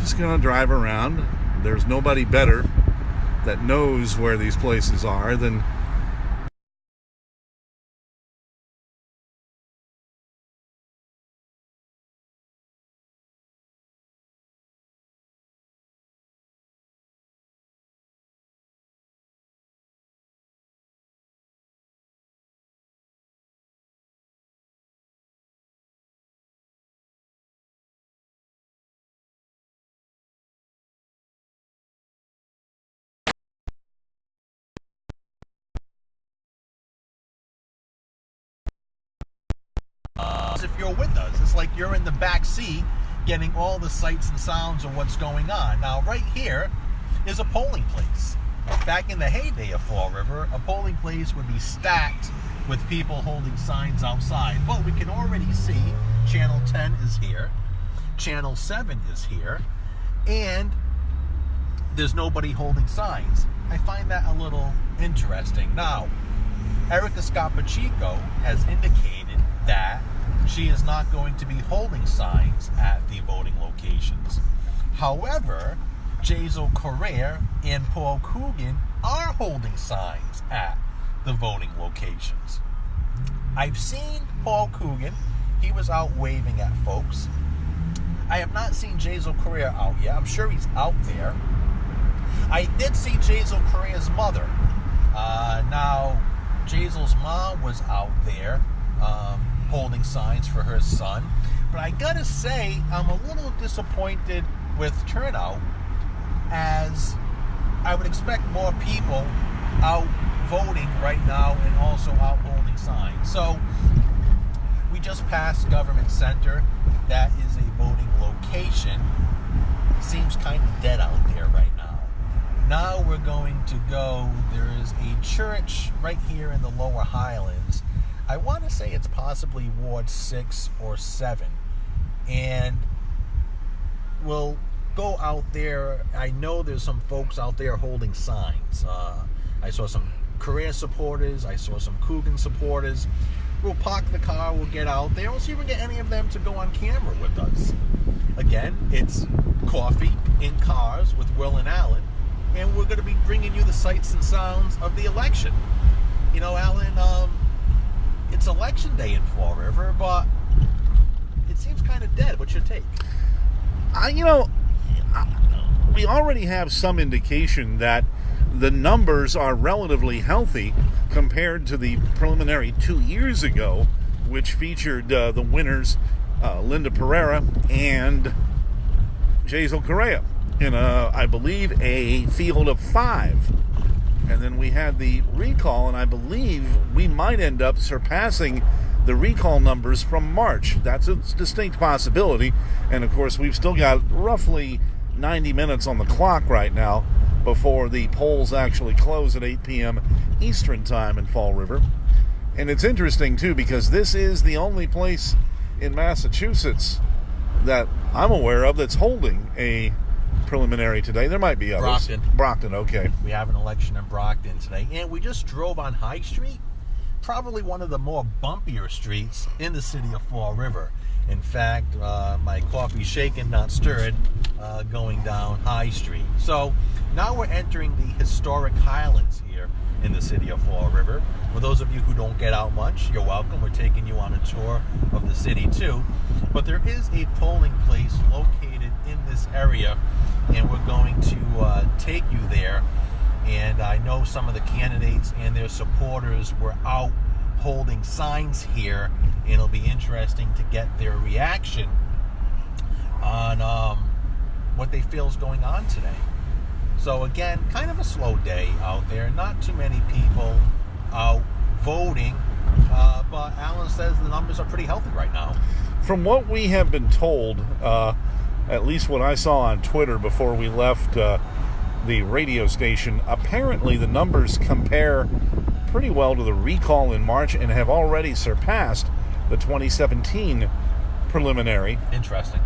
just going to drive around. There's nobody better that knows where these places are than if you're with us. It's like you're in the back seat getting all the sights and sounds of what's going on. Now, right here is a polling place. Back in the heyday of Fall River, a polling place would be stacked with people holding signs outside. But we can already see Channel 10 is here, Channel 7 is here, and there's nobody holding signs. I find that a little interesting. Now, Erica Scapachico has indicated that she is not going to be holding signs at the voting locations. However, Jazel Correa and Paul Coogan are holding signs at the voting locations. I've seen Paul Coogan. He was out waving at folks. I have not seen Jazel Correa out yet. I'm sure he's out there. I did see Jazel Correa's mother. Now, Jazel's mom was out there holding signs for her son. But I gotta say, I'm a little disappointed with turnout, as I would expect more people out voting right now and also out holding signs. So we just passed Government Center. That is a voting location. Seems kind of dead out there right now. Now we're going to go, there is a church right here in the Lower Highlands. I want to say it's possibly Ward 6 or 7. And we'll go out there. I know there's some folks out there holding signs. I saw some Correa supporters. I saw some Coogan supporters. We'll park the car. We'll get out there. We'll see if we can get any of them to go on camera with us. Again, it's Coffee in Cars with Will and Alan. And we're going to be bringing you the sights and sounds of the election. You know, Alan, it's election day in Fall River, but it seems kind of dead. What's your take? We already have some indication that the numbers are relatively healthy compared to the preliminary 2 years ago, which featured the winners, Linda Pereira and Jazel Correa, in, I believe, a field of 5. And then we had the recall, and I believe we might end up surpassing the recall numbers from March. That's a distinct possibility. And, of course, we've still got roughly 90 minutes on the clock right now before the polls actually close at 8 p.m. Eastern Time in Fall River. And it's interesting, too, because this is the only place in Massachusetts that I'm aware of that's holding a preliminary today. There might be others. Brockton, okay. We have an election in Brockton today. And we just drove on High Street, probably one of the more bumpier streets in the city of Fall River. In fact, my coffee shaken, not stirred, going down High Street. So now we're entering the historic Highlands here in the city of Fall River. For those of you who don't get out much, you're welcome. We're taking you on a tour of the city too. But there is a polling place located in this area, and we're going to take you there. And I know some of the candidates and their supporters were out holding signs here, and it'll be interesting to get their reaction on what they feel is going on today. So again, kind of a slow day out there. Not too many people out voting, but Alan says the numbers are pretty healthy right now. From what we have been told, at least what I saw on Twitter before we left the radio station, apparently the numbers compare pretty well to the recall in March and have already surpassed the 2017 preliminary. Interesting.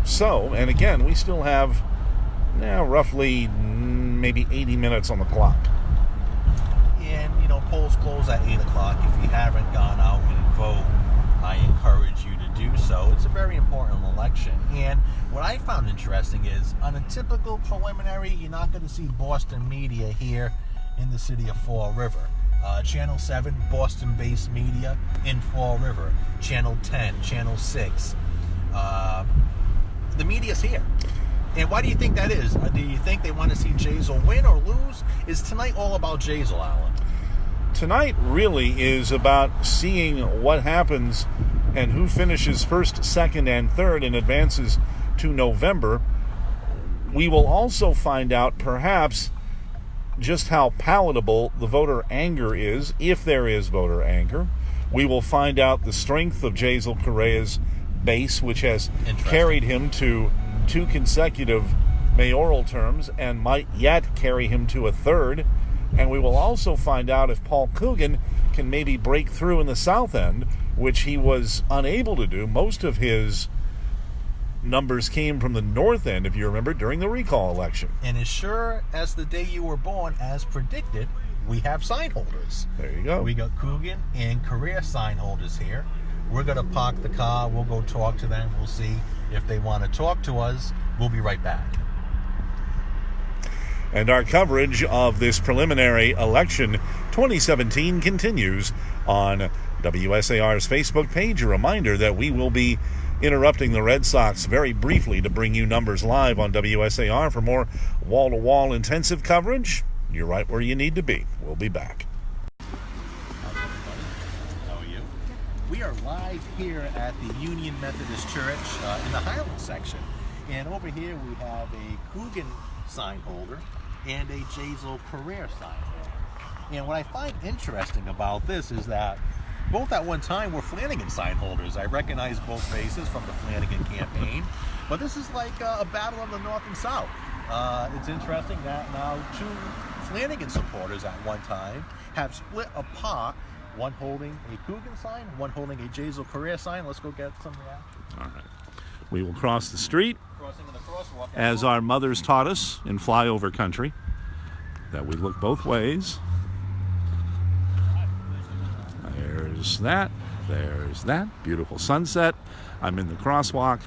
So, and again, we still have roughly maybe 80 minutes on the clock. And, polls close at 8 o'clock. If you haven't gone out and vote, I encourage you to do so. It's a very important election. And what I found interesting is, on a typical preliminary, you're not going to see Boston media here in the city of Fall River. Channel 7, Boston-based media in Fall River. Channel 10, Channel 6. The media's here. And why do you think that is? Do you think they want to see Jazel win or lose? Is tonight all about Jazel, Alan? Tonight really is about seeing what happens and who finishes first, second, and third and advances to November. We will also find out perhaps just how palatable the voter anger is, if there is voter anger. We will find out the strength of Jazel Correa's base, which has carried him to 2 consecutive mayoral terms and might yet carry him to a third. And we will also find out if Paul Coogan can maybe break through in the South End, which he was unable to do. Most of his numbers came from the North End, if you remember, during the recall election. And as sure as the day you were born, as predicted, we have sign holders. There you go. We got Coogan and Correa sign holders here. We're going to park the car. We'll go talk to them. We'll see if they want to talk to us. We'll be right back. And our coverage of this preliminary election 2017 continues on WSAR's Facebook page. A reminder that we will be interrupting the Red Sox very briefly to bring you numbers live on WSAR. For more wall-to-wall intensive coverage, you're right where you need to be. We'll be back. How are you? We are live here at the Union Methodist Church in the Highland section. And over here we have a Coogan sign holder and a Jazel Correa sign holder. And what I find interesting about this is that both at one time were Flanagan sign holders. I recognize both faces from the Flanagan campaign, but this is like a battle of the North and South. It's interesting that now 2 Flanagan supporters at one time have split apart, one holding a Coogan sign, one holding a Jazel Correa sign. Let's go get some reaction. All right. We will cross the street, Crossing in the crosswalk. as our mothers taught us in flyover country, that we look both ways. There's that. There's that. Beautiful sunset. I'm in the crosswalk.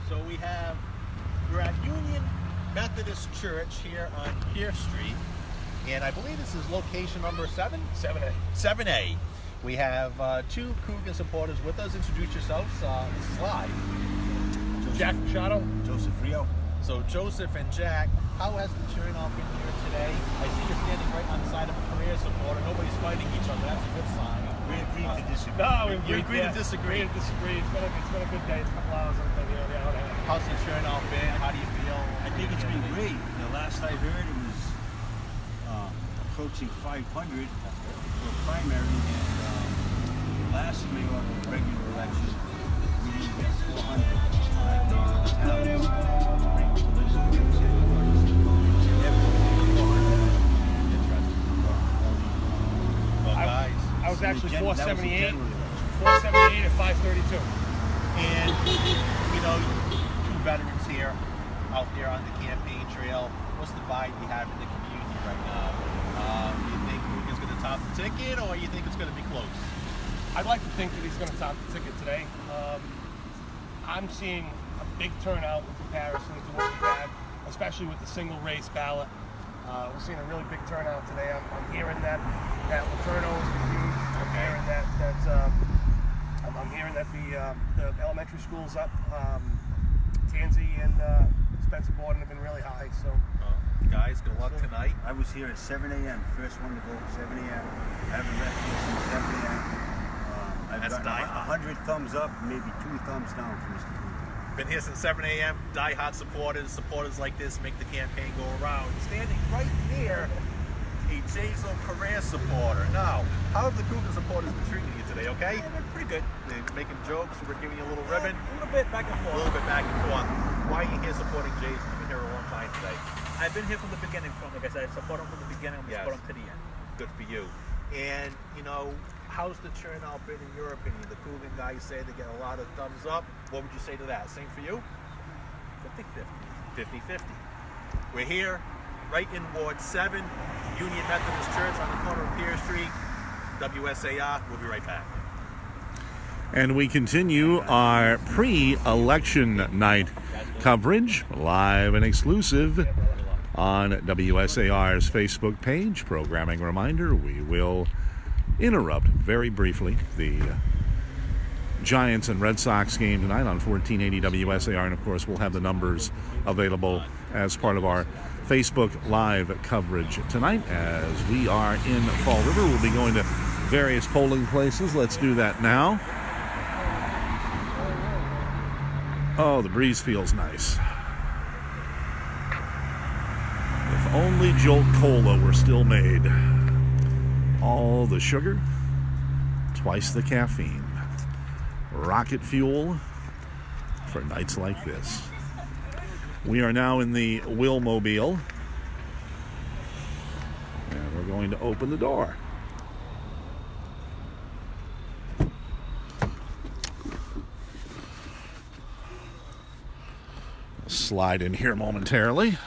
So we're at Union Methodist Church here on Pierce Street, and I believe this is location number 7? 7A. 7A. We have 2 Coogan supporters with us. Introduce yourselves. This is live. Jack Machado. Joseph Rio. So Joseph and Jack, how has the turnout been here today? I see you're standing right on the side of a Correa supporter. Nobody's fighting each other. That's a good sign. We agree to disagree. No, you agree to disagree. Agree to disagree. It's been a good day. It's a couple hours. The hour and a half. How's the turnout been? How do you feel? I think it's been great. The last I heard, it was approaching 500 for primary, and last mayoral regular election, we didn't get 400. I think the town bring political Well, guys, I was actually 478. 478. 478 at 532. and you know, 2 veterans here, out there on the campaign trail. What's the vibe you have in the community right now? You think Coogan's going to top the ticket, or you think it's going to be close? I'd like to think that he's going to top the ticket today. I'm seeing a big turnout in comparison to what we've had, especially with the single race ballot. We're seeing a really big turnout today. I'm hearing that Laterno is huge. I'm hearing that the elementary schools up, Tansy and Spencer Borden have been really high. So, Guys, good luck tonight. I was here at 7 a.m. First one to vote, 7 a.m. I haven't left here since 7 a.m. I've That's gotten die-hard. 100 thumbs up, maybe 2 thumbs down from Mr. Coogan. Been here since 7 a.m. Die-hard supporters like this make the campaign go around. Standing right near a Jazel Correa supporter. Now, how have the Coogan supporters been treating you today? Okay? Yeah, they're pretty good. They're making jokes. We're giving you a little ribbon. A little bit back and A forth. little bit back and forth. Why are you here supporting Jazel? You've been here a long time today. I've been here from the beginning. Like I said, I support him from the beginning. I'm Yes. support him to the end. Good for you. And, you know, how's the turnout been in your opinion? The Coogan guys say they get a lot of thumbs up. What would you say to that? Same for you? 50-50. 50-50. We're here right in Ward 7, Union Methodist Church on the corner of Pierce Street. WSAR. We'll be right back. And we continue our pre-election night coverage, live and exclusive on WSAR's Facebook page. Programming reminder, we will interrupt very briefly the Giants and Red Sox game tonight on 1480 WSAR, and of course we'll have the numbers available as part of our Facebook Live coverage tonight. As we are in Fall River, we'll be going to various polling places. Let's do that now. Oh, the breeze feels nice. If only Jolt Cola were still made. All the sugar, twice the caffeine. Rocket fuel for nights like this. We are now in the Willmobile, and we're going to open the door. Slide in here momentarily.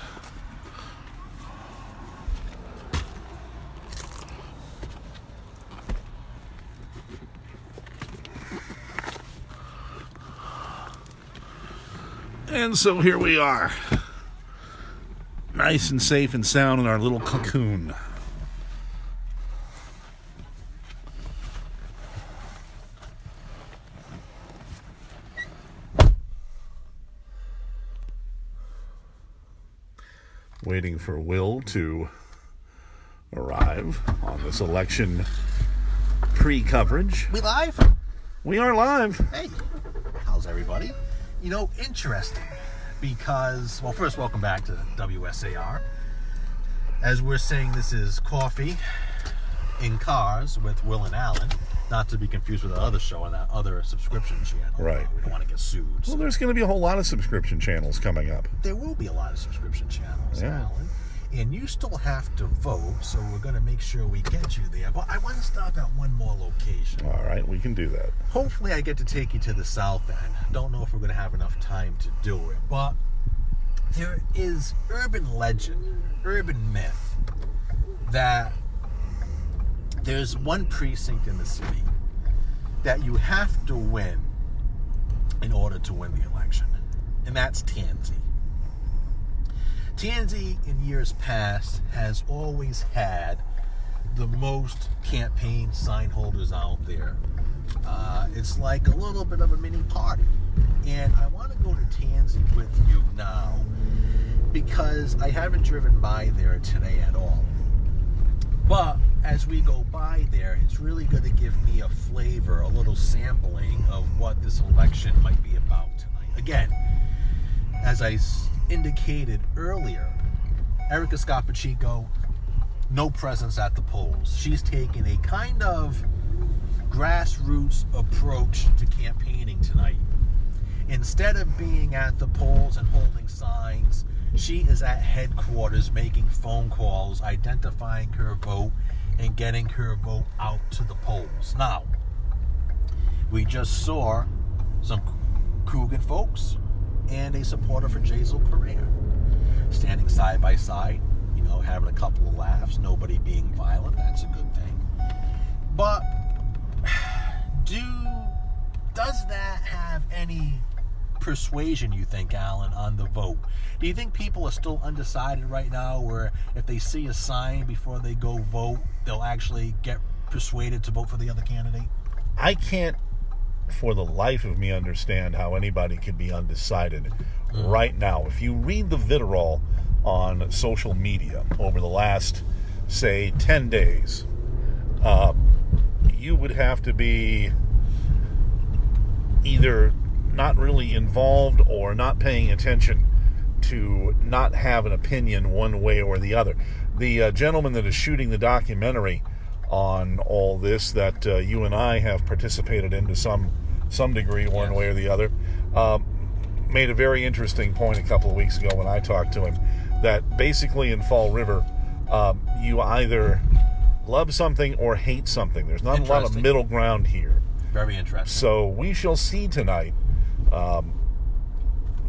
And so here we are, nice and safe and sound in our little cocoon. Waiting for Will to arrive on this election pre-coverage. We live? We are live. Hey, how's everybody? You know, interesting, because, well, first, welcome back to WSAR. As we're saying, this is Coffee in Cars with Will and Alan, not to be confused with the other show on that other subscription channel. Right. We don't want to get sued. So. Well, there's going to be a whole lot of subscription channels coming up. There will be a lot of subscription channels, Yeah. Alan. And you still have to vote, so we're going to make sure we get you there. But I want to stop at one more location. All right, we can do that. Hopefully I get to take you to the south end. Don't know if we're going to have enough time to do it, but there is urban legend, urban myth, that there's one precinct in the city that you have to win in order to win the election, and that's Tansy. Tansy, in years past, has always had the most campaign sign holders out there. It's like a little bit of a mini party. And I want to go to Tansy with you now because I haven't driven by there today at all. But as we go by there, it's really going to give me a flavor, a little sampling of what this election might be about tonight. Again, as I indicated earlier, Erica Scapachico, no presence at the polls. She's taken a kind of grassroots approach to campaigning tonight. Instead of being at the polls and holding signs, she is at headquarters making phone calls, identifying her vote, and getting her vote out to the polls. Now, we just saw some Coogan folks and a supporter for Jazel Pereira standing side by side, you know, having a couple of laughs, nobody being violent. That's a good thing. But does that have any persuasion, you think, Alan, on the vote? Do you think people are still undecided right now, where if they see a sign before they go vote, they'll actually get persuaded to vote for the other candidate? I can't for the life of me understand how anybody could be undecided right now. If you read the vitriol on social media over the last, say, 10 days, you would have to be either not really involved or not paying attention to not have an opinion one way or the other. The gentleman that is shooting the documentary on all this that you and I have participated in to some degree, one way or the other, made a very interesting point a couple of weeks ago when I talked to him, that basically in Fall River, you either love something or hate something. There's not a lot of middle ground here. Very interesting. So we shall see tonight.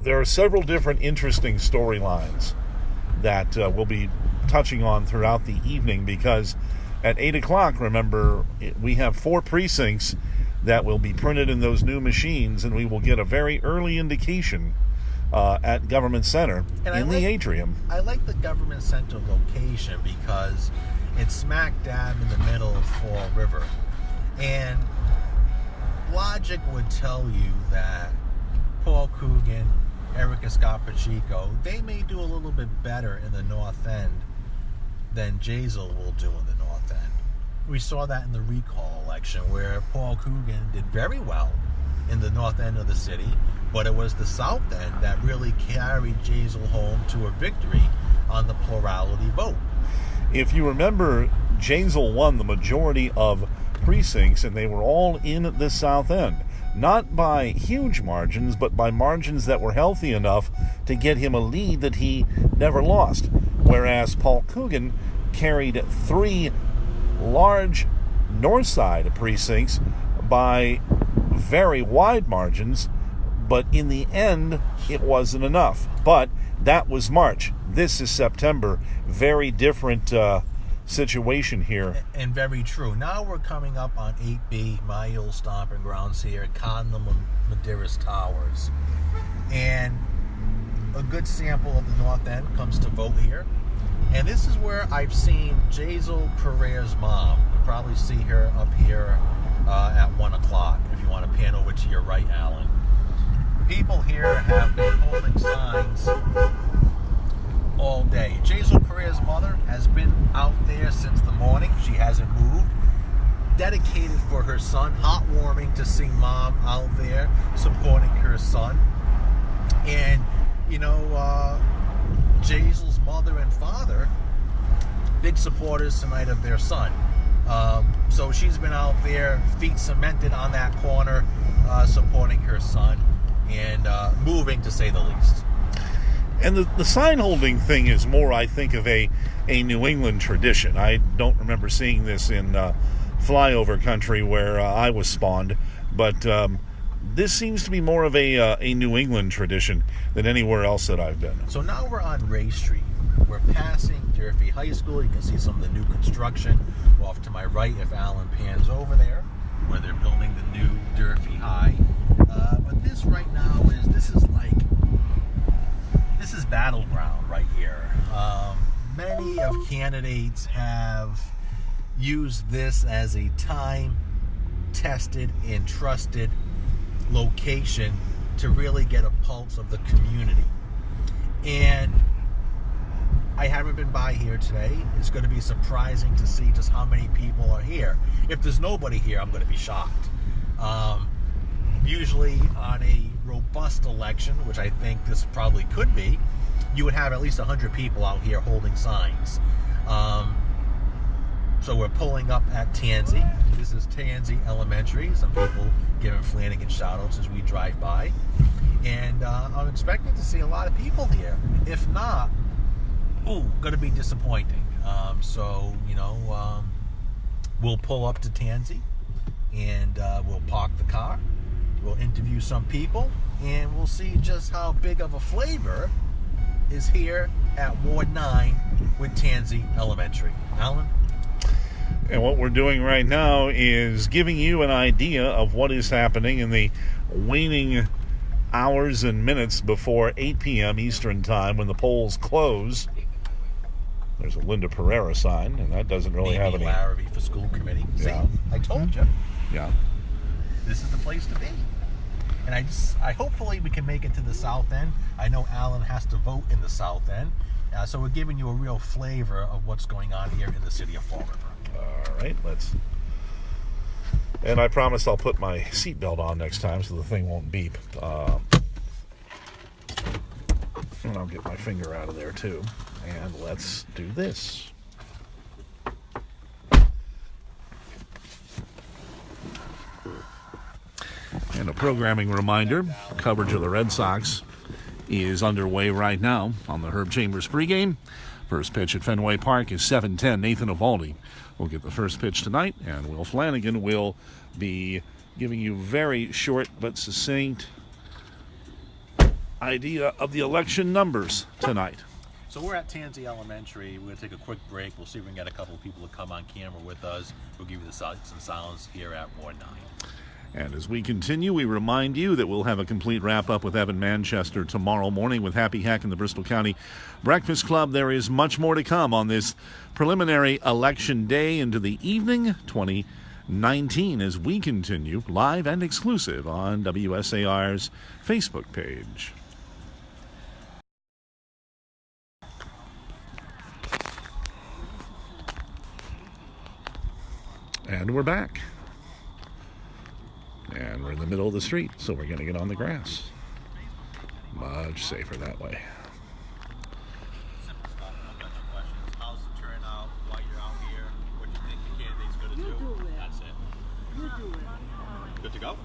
There are several different interesting storylines that we'll be touching on throughout the evening, because At 8 o'clock, remember, we have 4 precincts that will be printed in those new machines, and we will get a very early indication at Government Center in the atrium. I like the Government Center location because it's smack dab in the middle of Fall River. And logic would tell you that Paul Coogan, Erica Scott Pacheco, they may do a little bit better in the North End than Jazel will do in the North End. We saw that in the recall election where Paul Coogan did very well in the North End of the city, but it was the South End that really carried Jazel home to a victory on the plurality vote. If you remember, Jazel won the majority of precincts, and they were all in the South End. Not by huge margins, but by margins that were healthy enough to get him a lead that he never lost. Whereas Paul Coogan carried 3 large North Side precincts by very wide margins, but in the end, it wasn't enough. But that was March. This is September. Very different situation here. And very true. Now we're coming up on 8B, my old stomping grounds here, Condom Medeiros Towers. And a good sample of the North End comes to vote here. And this is where I've seen Jazel Correa's mom. You'll probably see her up here at 1 o'clock if you want to pan over to your right, Alan. People here have been holding signs all day. Jazel Correa's mother has been out there since the morning. She hasn't moved. Dedicated for her son. Heartwarming to see mom out there supporting her son. And, you know, Jazel's mother and father, big supporters tonight of their son. So she's been out there, feet cemented on that corner, supporting her son and moving, to say the least. And the sign holding thing is more, I think, of a New England tradition. I don't remember seeing this in flyover country where I was spawned, but this seems to be more of a New England tradition than anywhere else that I've been. So now we're on Ray Street. We're passing Durfee High School. You can see some of the new construction off to my right if Alan pans over there, where they're building the new Durfee High. But this right now this is battleground right here. Many of candidates have used this as a time-tested and trusted location to really get a pulse of the community. And I haven't been by here today. It's going to be surprising to see just how many people are here. If there's nobody here, I'm going to be shocked. Usually on a robust election, which I think this probably could be, you would have at least 100 people out here holding signs. So we're pulling up at Tansy. This is Tansy Elementary. Some people giving Flanagan shout-outs as we drive by. And I'm expecting to see a lot of people here. If not, going to be disappointing. So, you know, we'll pull up to Tansy and we'll park the car. We'll interview some people and we'll see just how big of a flavor is here at Ward 9 with Tansy Elementary. Alan? And what we're doing right now is giving you an idea of what is happening in the waning hours and minutes before 8 p.m. Eastern Time when the polls close. There's a Linda Pereira sign, and that doesn't really have any... Larrabee for school committee. See, Yeah. I told you. Yeah. This is the place to be. And I hopefully we can make it to the South End. I know Alan has to vote in the South End. So we're giving you a real flavor of what's going on here in the city of Fall River. All right, let's... And I promise I'll put my seatbelt on next time so the thing won't beep. And I'll get my finger out of there, too. And let's do this. And a programming reminder, coverage of the Red Sox is underway right now on the Herb Chambers pregame. First pitch at Fenway Park is 7:10. Nathan Eovaldi will get the first pitch tonight, and Will Flanagan will be giving you very short but succinct idea of the election numbers tonight. So we're at Tansy Elementary. We're going to take a quick break. We'll see if we can get a couple of people to come on camera with us. We'll give you the sights and sounds here at Ward 9. And as we continue, we remind you that we'll have a complete wrap-up with Evan Manchester tomorrow morning with Happy Hack and the Bristol County Breakfast Club. There is much more to come on this preliminary election day into the evening 2019 as we continue live and exclusive on WSAR's Facebook page. And we're back. And we're in the middle of the street, so we're going to get on the grass. Much safer that way. Simple stuff. No bunch of questions. How's the turnout while you're out here? What do you think the candidate's going to do? That's it. You do it. Good to go?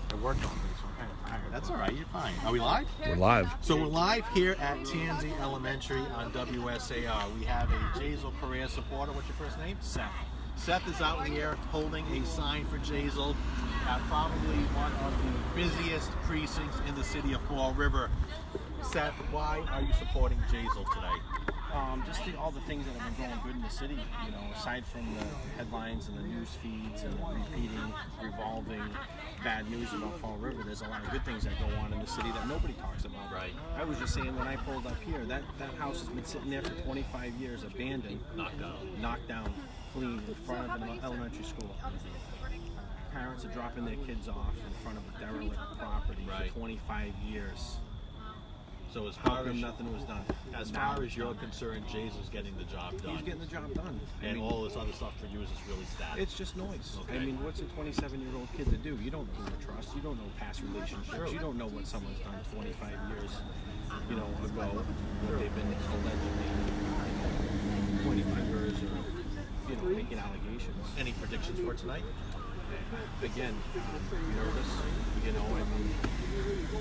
I worked on this, so I'm kind of tired. That's all right. You're fine. Are we live? We're live. So we're live here at Tansy Elementary on WSAR. We have a Jazel Career supporter. What's your first name? Seth. Seth is out here holding a sign for Jazel at probably one of the busiest precincts in the city of Fall River. Seth, why are you supporting Jazel today? Just all the things that have been going good in the city, you know, aside from the headlines and the news feeds and the revolving bad news about Fall River, there's a lot of good things that go on in the city that nobody talks about. Right. I was just saying when I pulled up here, that house has been sitting there for 25 years, abandoned, knocked down, clean, in front of an elementary school. Parents are dropping their kids off in front of a derelict property for 25 years. So as How far come as nothing was done? as Now far it's as you're done. concerned, Jazel's getting the job done. He's getting the job done. And all this other stuff for you is just really static. It's just noise. Okay. I mean, what's a 27-year-old kid to do? You don't know who to trust. You don't know past relationships. You don't know what someone's done 25 years, you know, ago. What they've been allegedly pointing fingers or, you know, making allegations. Any predictions for tonight? Again, nervous. You know, I mean,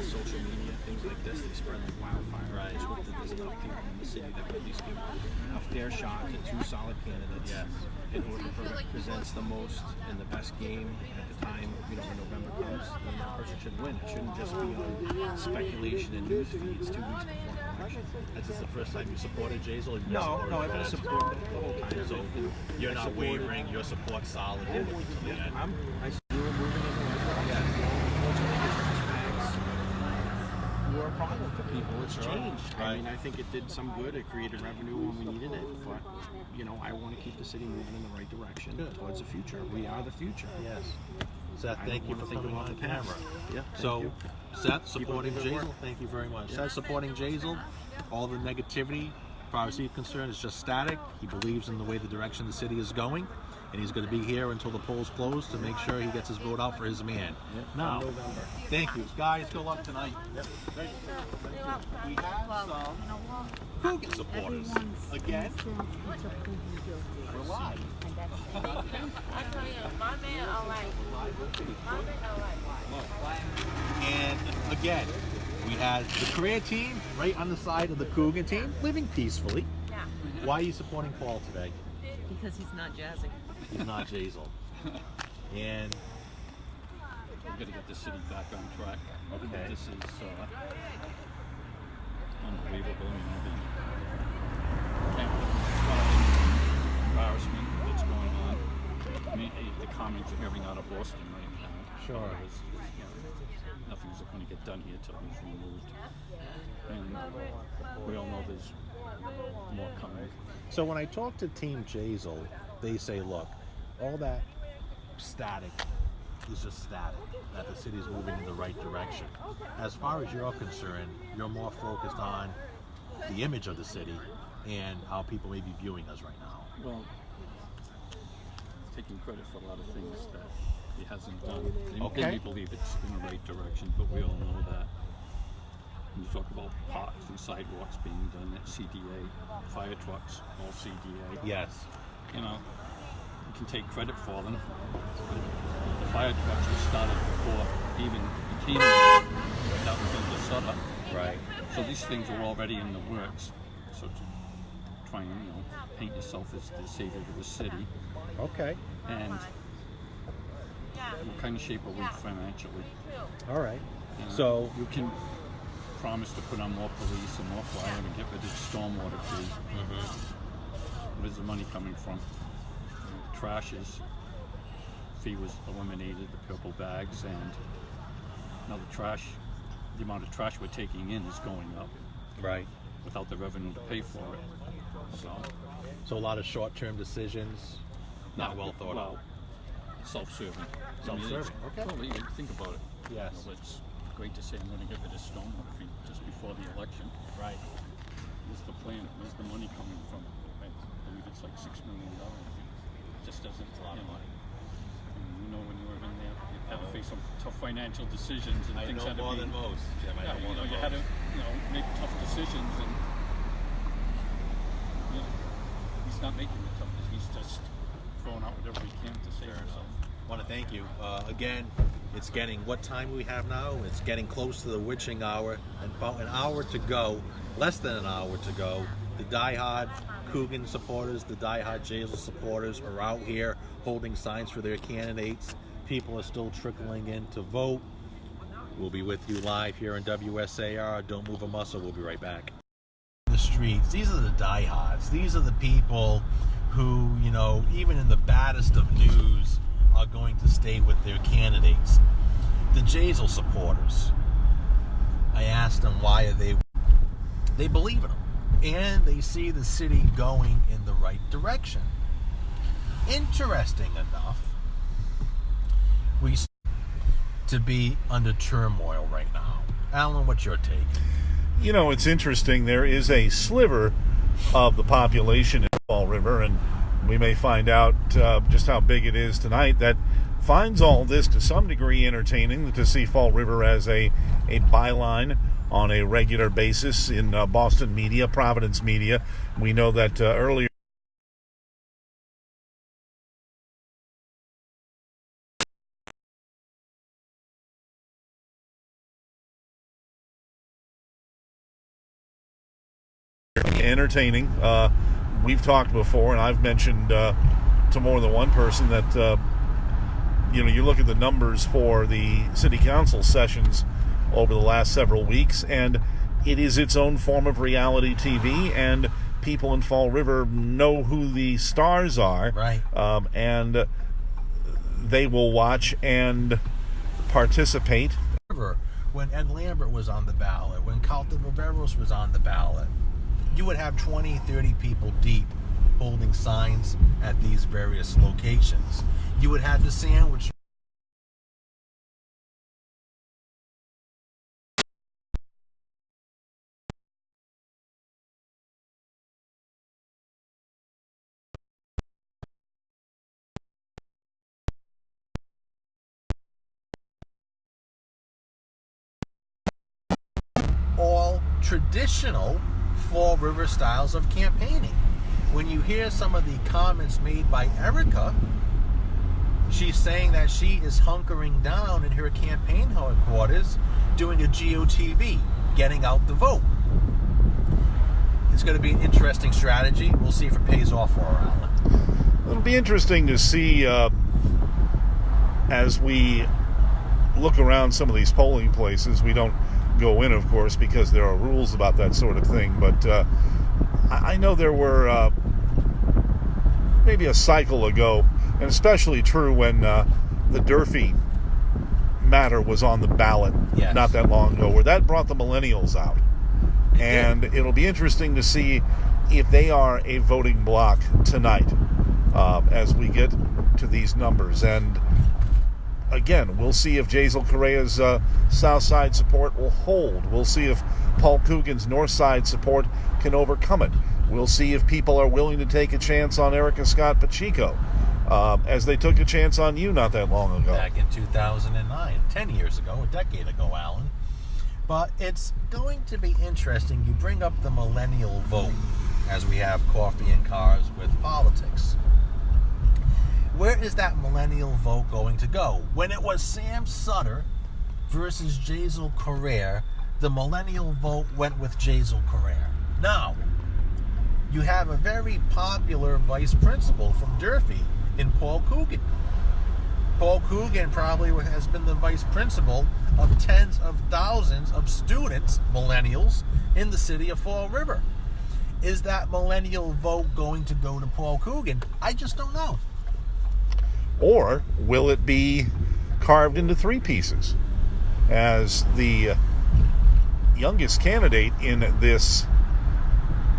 social media, things like this, they spread like wildfire. Right. I just hope that there's enough people in the city that will at least give a fair shot to two solid candidates. Yes. And whoever presents the most and the best game at the time, you know, when November comes, then that person should win. It shouldn't just be on speculation and news feeds 2 weeks before the election. Is this the first time you supported Jazel? No, I've been supporting it the whole time. So you're not wavering, your support's solid till the end. I see you were moving in the right direction. Unfortunately, were a problem for people. It's changed. I mean, I think it did some good. It created revenue when we needed it. But, you know, I want to keep the city moving in the right direction towards the future. We are the future. Yes. Seth, thank you for coming on the camera. Yeah. So, Seth, supporting up the good Jazel, work. thank you very much. Seth, supporting Jazel, all the negativity, as far as he's concerned, is just static. He believes in the way the direction the city is going, and he's going to be here until the polls close to make sure he gets his vote out for his man. Now, thank you. Guys, good luck tonight. Yep. We have some Cougar supporters. Again, we're live. I tell you, my man, all right. And again, we had the career team right on the side of the Cougar team, living peacefully. Yeah. Why are you supporting Paul today? Because he's not Jazzy. He's not Jazel. And We're going to get the city back on track. Okay. This is unbelievable. You know, the embarrassment that's going on. I mean, the comments you're hearing out of Boston right now. Sure. Nothing's going to get done here till he's removed. And we all know there's more coming. so when I talk to Team Jazel, they say, look, all that static is just static, that the city is moving in the right direction. As far as you're concerned, you're more focused on the image of the city and how people may be viewing us right now. Well, taking credit for a lot of things that he hasn't done. Okay. They may believe it's in the right direction, but we all know that. When you talk about parks and sidewalks being done at CDA, fire trucks, all CDA. Yes. You know, you can take credit for them. The fire trucks were started before he even became that was in the setup. Right. So these things were already in the works. So to try and, you know, paint yourself as the savior of the city. Okay. And what kind of shape are we financially? All right. You know, So you can promised to put on more police and more fire and get rid of the stormwater fee. Where's the money coming from? The trash's fee was eliminated, the purple bags, and now the amount of trash we're taking in is going up Right. without the revenue to pay for it. So a lot of short-term decisions, not well thought out. Self-serving. Self-serving, okay. Well, you think about it. Yes. You know, it's great to say I'm going to get rid of stormwater fee just before the election. Right. Where's the plan? Where's the money coming from? I believe it's like $6 million. It just doesn't. It's a lot of money. You know, when you were in there, you had to face some tough financial decisions, and I things know had to more be. than most, Jim. I Yeah, know more than you most. had to, make tough decisions, and he's not making the tough decisions. He's just throwing out whatever he can to save himself. I want to thank you. Again, it's getting, what time we have now? It's getting close to the witching hour. About an hour to go, less than an hour to go. The diehard Coogan supporters, the diehard Jazel supporters are out here holding signs for their candidates. People are still trickling in to vote. We'll be with you live here in WSAR. Don't move a muscle. We'll be right back. The streets, these are the diehards. These are the people who, even in the baddest of news, are going to stay with their candidates. The Jazel supporters. I asked them why are they believe in them, and they see the city going in the right direction. Interesting enough, we seem to be under turmoil right now. Alan, what's your take? It's interesting. There is a sliver of the population in Fall River, and we may find out just how big it is tonight, that finds all this to some degree entertaining, to see Fall River as a byline on a regular basis in Boston media, Providence media. We know that earlier entertaining. We've talked before, and I've mentioned to more than one person that you look at the numbers for the city council sessions over the last several weeks, and it is its own form of reality TV, and people in Fall River know who the stars are, Right. And they will watch and participate. When Ed Lambert was on the ballot, when Carlton Viveros was on the ballot, you would have 20, 30 people deep holding signs at these various locations. You would have the sandwich all traditional Fall River styles of campaigning. When you hear some of the comments made by Erica, she's saying that she is hunkering down in her campaign headquarters doing a GOTV, getting out the vote. It's going to be an interesting strategy. We'll see if it pays off for her, Alan. It'll be interesting to see as we look around some of these polling places. We don't go in, of course, because there are rules about that sort of thing, but I know there were maybe a cycle ago, and especially true when the Durfee matter was on the ballot. Yes. Not that long ago, where that brought the millennials out. And it'll be interesting to see if they are a voting bloc tonight as we get to these numbers. And again, we'll see if Jazel Correa's South Side support will hold. We'll see if Paul Coogan's North Side support can overcome it. We'll see if people are willing to take a chance on Erica Scott Pacheco, as they took a chance on you not that long ago. Back in 2009, 10 years ago, a decade ago, Alan. But it's going to be interesting. You bring up the millennial vote as we have coffee and cars with politics. Where is that millennial vote going to go? When it was Sam Sutter versus Jazel Correa, the millennial vote went with Jazel Correa. Now, you have a very popular vice principal from Durfee in Paul Coogan. Paul Coogan probably has been the vice principal of tens of thousands of students students, millennials, in the city of Fall River. Is that millennial vote going to go to Paul Coogan? I just don't know. Or will it be carved into three pieces? As the youngest candidate in this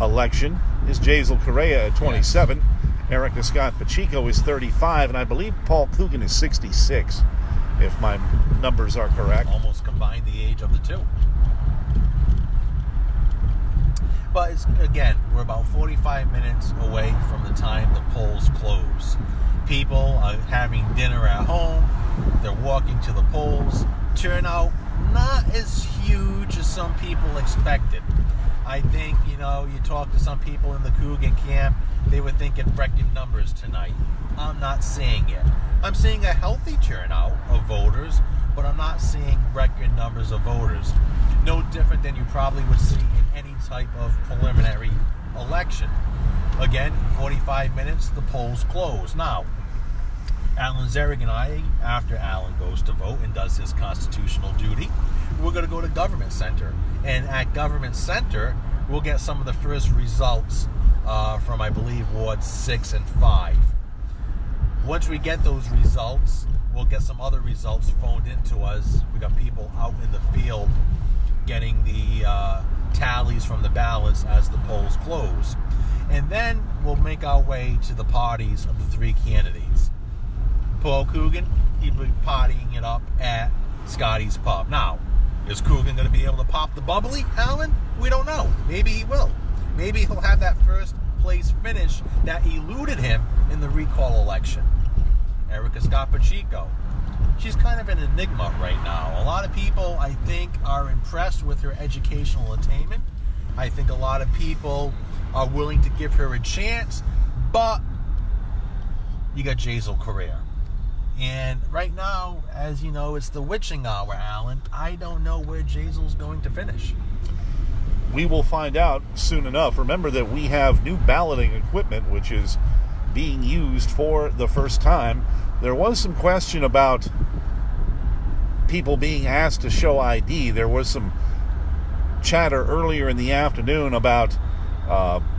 election is Jazel Correa at 27. Yes. Erica Scott Pacheco is 35, and I believe Paul Coogan is 66, if my numbers are correct. Almost combined the age of the two. But again, we're about 45 minutes away from the time the polls close. People are having dinner at home. They're walking to the polls. Turnout not as huge as some people expected. I think, you talk to some people in the Coogan camp, they were thinking record numbers tonight. I'm not seeing it. I'm seeing a healthy turnout of voters, but I'm not seeing record numbers of voters. No different than you probably would see in any type of preliminary election. Again, 45 minutes, the polls close. Now, Alan Zerig and I, after Alan goes to vote and does his constitutional duty, we're going to go to Government Center. And at Government Center, we'll get some of the first results from, I believe, Wards 6 and 5. Once we get those results, we'll get some other results phoned into us. We got people out in the field getting the tallies from the ballots as the polls close. And then we'll make our way to the parties of the three candidates. Paul Coogan, he'll be partying it up at Scotty's Pub. Now, is Coogan going to be able to pop the bubbly, Alan? We don't know. Maybe he will. Maybe he'll have that first place finish that eluded him in the recall election. Erica Scott Pacheco. She's kind of an enigma right now. A lot of people, I think, are impressed with her educational attainment. I think a lot of people are willing to give her a chance, but you got Jazel Correa. And right now, as you know, it's the witching hour, Alan. I don't know where Jazel's going to finish. We will find out soon enough. Remember that we have new balloting equipment, which is being used for the first time. There was some question about people being asked to show ID. There was some chatter earlier in the afternoon about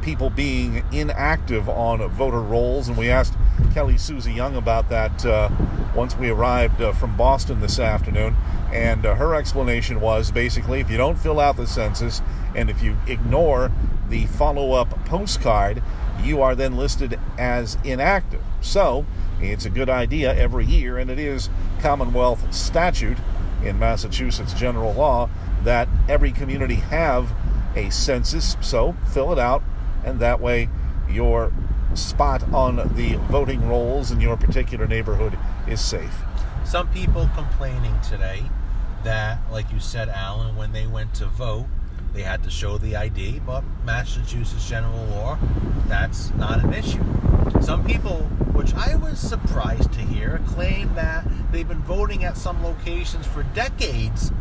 people being inactive on voter rolls, and we asked Kelly Susie Young about that once we arrived from Boston this afternoon, and her explanation was basically if you don't fill out the census and if you ignore the follow-up postcard, you are then listed as inactive. So it's a good idea every year, and it is Commonwealth statute in Massachusetts general law that every community have a census, so fill it out, and that way your spot on the voting rolls in your particular neighborhood is safe. Some people complaining today that, like you said, Alan, when they went to vote, they had to show the ID, but Massachusetts general law, that's not an issue. Some people, which I was surprised to hear, claim that they've been voting at some locations for decades,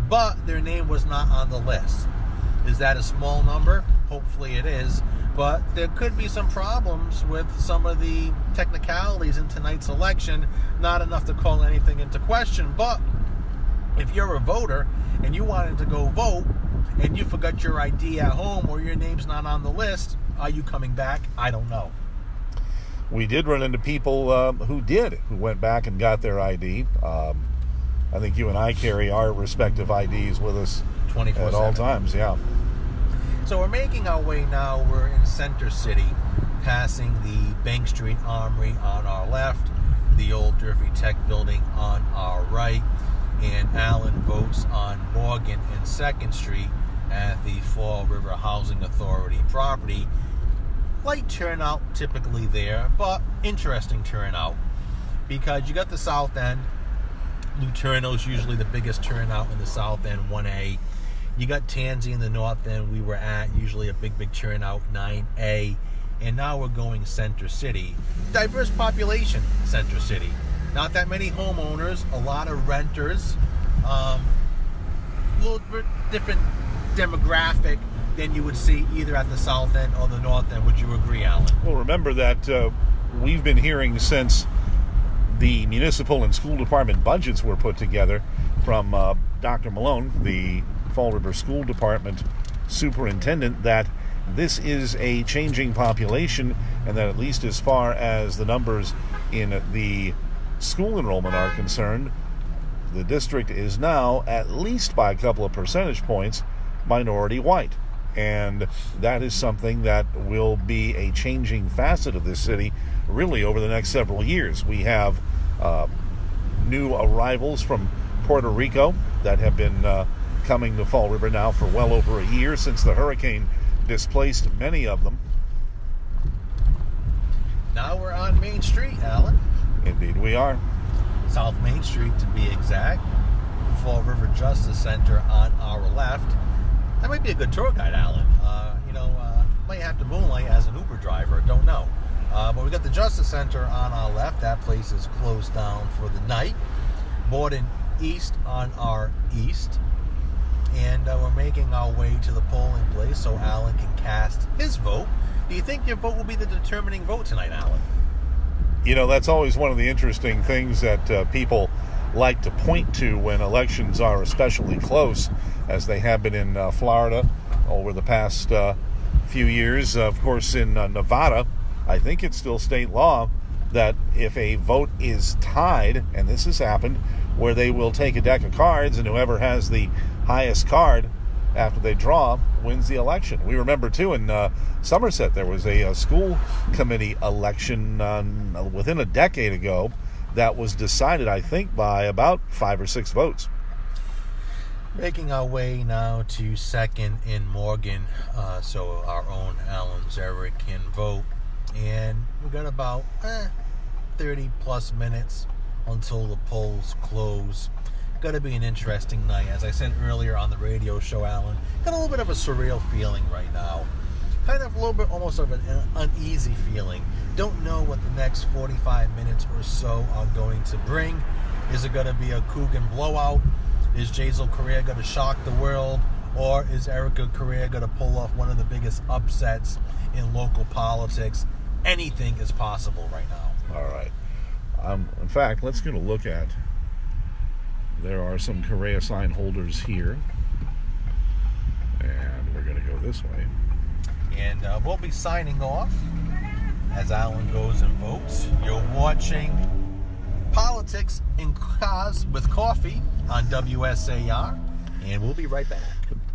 but their name was not on the list. Is that a small number? Hopefully it is. But there could be some problems with some of the technicalities in tonight's election. Not enough to call anything into question. But if you're a voter and you wanted to go vote and you forgot your ID at home or your name's not on the list, are you coming back? I don't know. We did run into people who went back and got their ID. I think you and I carry our respective IDs with us 24/7 at all times, yeah. So we're making our way now. We're in Center City, passing the Bank Street Armory on our left, the old Durfee Tech building on our right, and Allen votes on Morgan and 2nd Street at the Fall River Housing Authority property. Light turnout typically there, but interesting turnout because you got the South End. New Turno's usually the biggest turnout in the South End, 1A. You got Tansy in the North End. We were at usually a big turnout, 9A. And now we're going Center City. Diverse population, Center City. Not that many homeowners, a lot of renters. A little bit different demographic than you would see either at the South End or the North End. Would you agree, Alan? Well, remember that we've been hearing since the municipal and school department budgets were put together from Dr. Malone, the Fall River School Department superintendent that this is a changing population, and that at least as far as the numbers in the school enrollment are concerned, the district is now, at least by a couple of percentage points, minority white. And that is something that will be a changing facet of this city really over the next several years. We have new arrivals from Puerto Rico that have been coming to Fall River now for well over a year since the hurricane displaced many of them. Now we're on Main Street, Alan. Indeed we are. South Main Street, to be exact. Fall River Justice Center on our left. That might be a good tour guide, Alan. Might have to moonlight as an Uber driver, don't know. But we got the Justice Center on our left. That place is closed down for the night. Borden East on our east. And we're making our way to the polling place so Alan can cast his vote. Do you think your vote will be the determining vote tonight, Alan? That's always one of the interesting things that people like to point to when elections are especially close, as they have been in Florida over the past few years. Of course, in Nevada, I think it's still state law that if a vote is tied, and this has happened, where they will take a deck of cards, and whoever has the highest card after they draw wins the election. We remember, too, in Somerset, there was a school committee election within a decade ago that was decided, I think, by about 5 or 6 votes. Making our way now to 2nd in Morgan, so our own Alan Zerrick can vote. And we've got about 30 plus minutes until the polls close. Going to be an interesting night. As I said earlier on the radio show, Alan, got a little bit of a surreal feeling right now. Kind of a little bit almost of an uneasy feeling. Don't know what the next 45 minutes or so are going to bring. Is it going to be a Coogan blowout? Is Jazel Correa going to shock the world? Or is Erica Correa going to pull off one of the biggest upsets in local politics? Anything is possible right now. All right. In fact, let's get a look at... There are some Correa sign holders here. And we're going to go this way. And we'll be signing off as Alan goes and votes. You're watching Politics in Cars with Coffee on WSAR. And we'll be right back.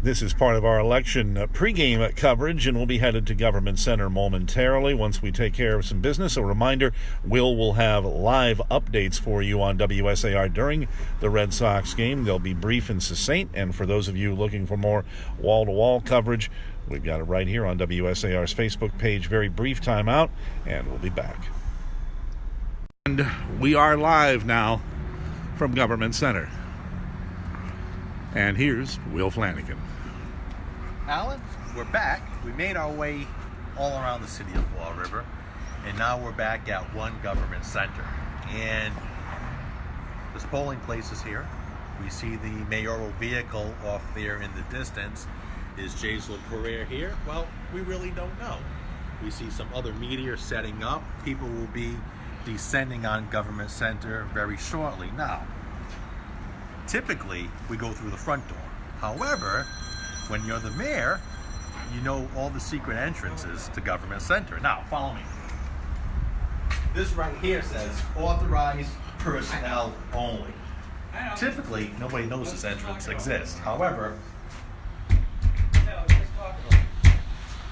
This is part of our election pregame coverage, and we'll be headed to Government Center momentarily once we take care of some business. A reminder, will have live updates for you on WSAR during the Red Sox game. They'll be brief and succinct, and for those of you looking for more wall-to-wall coverage, we've got it right here on WSAR's Facebook page. Very brief timeout, and we'll be back. And we are live now from Government Center. And here's Will Flanagan. Alan, we're back. We made our way all around the city of Fall River, and now we're back at one Government Center. And this polling place is here. We see the mayoral vehicle off there in the distance. Is Jazel Correa here? Well, we really don't know. We see some other meteor setting up. People will be descending on Government Center very shortly. Now, typically, we go through the front door. However, when you're the mayor, you know all the secret entrances to Government Center. Now, follow me. This right here says authorized personnel only. Typically, nobody knows this entrance exists. However,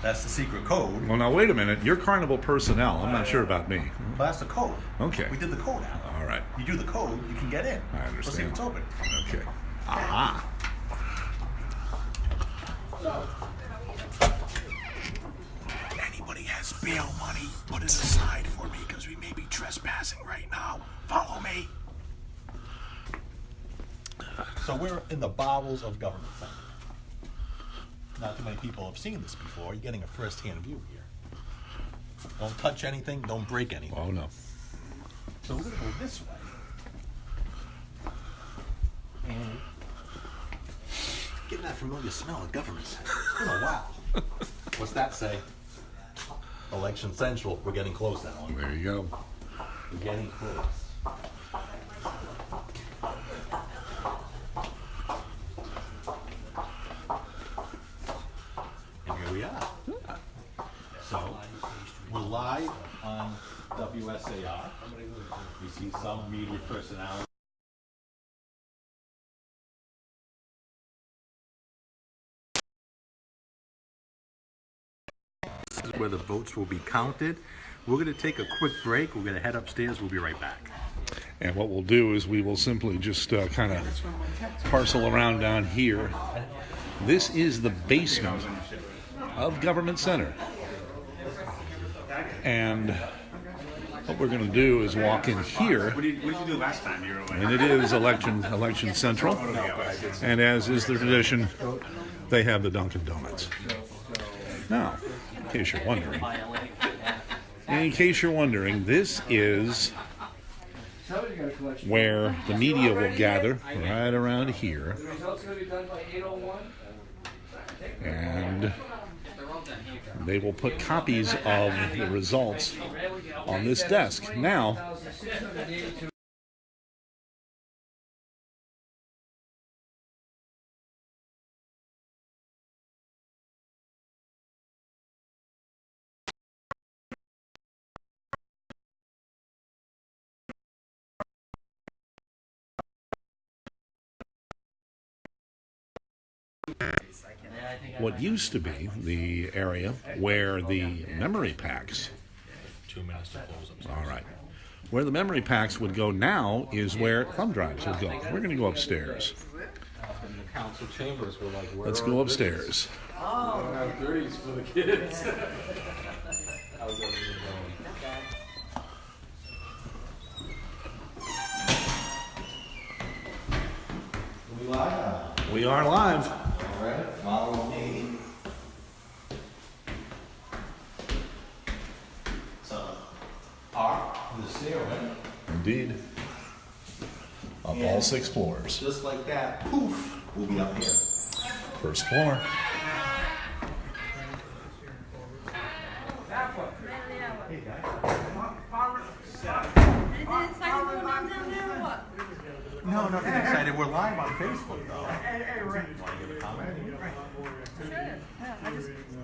that's the secret code. Well, now, wait a minute. You're Carnival personnel. I'm not sure about me. But that's the code. Okay. We did the code out. All right. You do the code, you can get in. I understand. Let's see if it's open. Okay. Aha. Anybody has bail money, put it aside for me because we may be trespassing right now. Follow me. So we're in the bowels of Government Center. Not too many people have seen this before. You're getting a first-hand view here. Don't touch anything. Don't break anything. Oh, no. So we're going to go this way. And getting that familiar smell of Government Center. It's been a while. What's that say? Election Central. We're getting close now. There you go. We're getting close. WSAR. We see some media personalities. This is where the votes will be counted. We're going to take a quick break. We're going to head upstairs. We'll be right back. And what we'll do is we will simply just kind of parcel around down here. This is the basement of Government Center. And what we're going to do is walk in here. What did you do last time you were away? And it is election central. And as is the tradition, they have the Dunkin' Donuts. Now, in case you're wondering, this is where the media will gather, right around here. And they will put copies of the results on this desk. Now, what used to be the area where the memory packs. 2 minutes to close them. All right. Where the memory packs would go now is where thumb drives would go. We're going to go upstairs. In the council chambers were like, where Let's are go our upstairs. goodies? Have goodies for the kids. How's everything going? We live? We are live. All right, follow me. So, part of the stairway, Indeed. Up all 6 floors. just like that, poof, we'll be up here. First floor. No, nothing excited. We're live on Facebook, though. Want to give a comment? Sure. Yeah,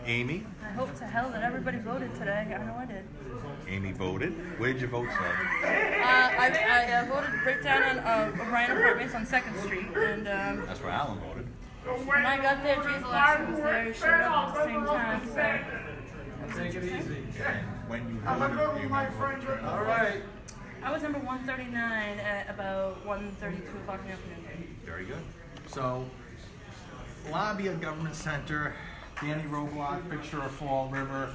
Amy? I hope to hell that everybody voted today. I know I did. Amy voted. Where did you vote, sir? I voted right down on O'Brien Apartments on 2nd Street. And That's where Alan voted. when I got there, Jay's election was there. He showed up at the same time. So that was interesting. When you voted, you remember? All right. I was number 139 at about 1:32 o'clock in the afternoon. Very good. So, lobby of Government Center, Danny Roblox, picture of Fall River,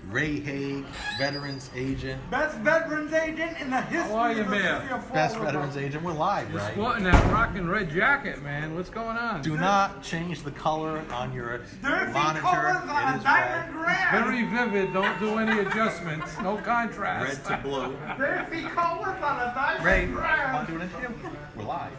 Ray Haig, veterans agent. Best veterans agent in the history How are you, of the Mayor? city of Fall Best River. veterans agent. We're live, You're right? sporting that rockin' red jacket, man. What's going on? Do not change the color on your Dirty monitor. colors on It a is diamond red. red. Very vivid. Don't do any adjustments. No contrast. Red to blue. Dirty colors on a diamond Ray, red. want to do an interview? We're live.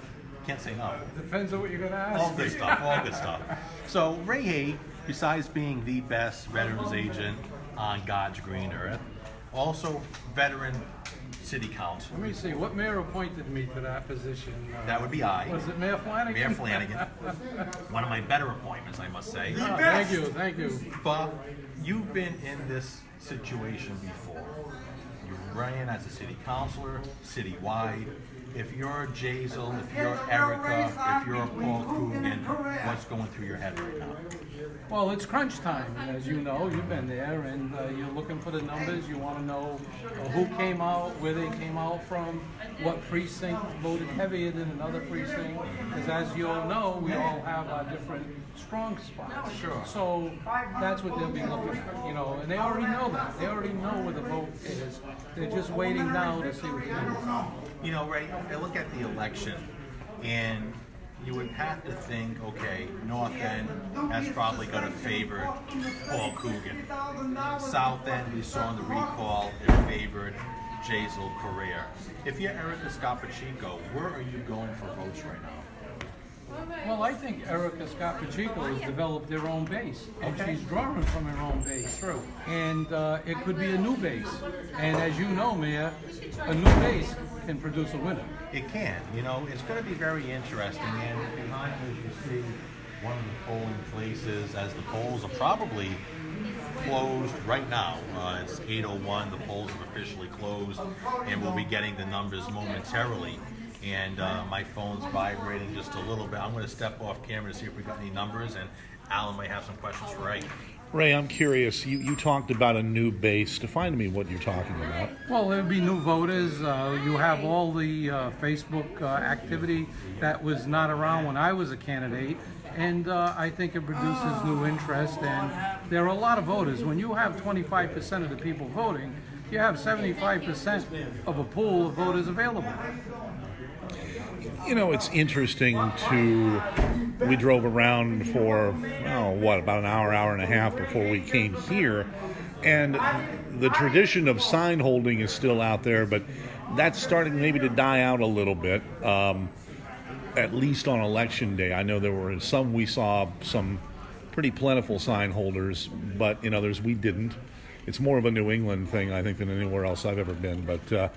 Can't say no. Depends on what you're gonna ask. All good stuff. All good stuff. So Ray Haig, besides being the best veterans agent on God's green earth, also veteran city council. Let me see. What mayor appointed me to that position? That would be I. Was it Mayor Flanagan? Mayor Flanagan. One of my better appointments, I must say. Oh, thank you. Thank you. But you've been in this situation before. You ran as a city councilor, citywide. If you're Jazel, if you're Erica, if you're Paul Coogan, what's going through your head right now? Well, it's crunch time, as you know. You've been there, and you're looking for the numbers. You want to know who came out, where they came out from, what precinct voted heavier than another precinct. Because as you all know, we all have our different strong spots. Sure. So that's what they'll be looking at, you know. And they already know that. They already know where the vote is. They're just waiting now to see what happens. You know, Ray, I look at the election, and you would have to think, okay, North End has probably got to favor Paul Coogan. South End, we saw in the recall, it favored Jazel Correa. If you're Erica Scapachico, where are you going for votes right now? Well, I think Erica Scott Pacheco has developed their own base, and she's drawing from her own base. True. And it could be a new base. And as you know, Mayor, a new base can produce a winner. It can. You know, it's going to be very interesting. And behind us, you see one of the polling places, as the polls are probably closed right now. It's 8:01. The polls have officially closed, and we'll be getting the numbers momentarily. And my phone's vibrating just a little bit. I'm going to step off camera to see if we got any numbers, and Alan might have some questions for Ray. Ray, I'm curious. You talked about a new base. Define to me what you're talking about. Well, there would be new voters. You have all the Facebook activity that was not around when I was a candidate, and I think it produces new interest, and there are a lot of voters. When you have 25% of the people voting, you have 75% of a pool of voters available. You know, it's interesting we drove around for, about an hour and a half before we came here, and the tradition of sign holding is still out there, but that's starting maybe to die out a little bit, at least on election day. I know we saw some pretty plentiful sign holders, but in others we didn't. It's more of a New England thing, I think, than anywhere else I've ever been, but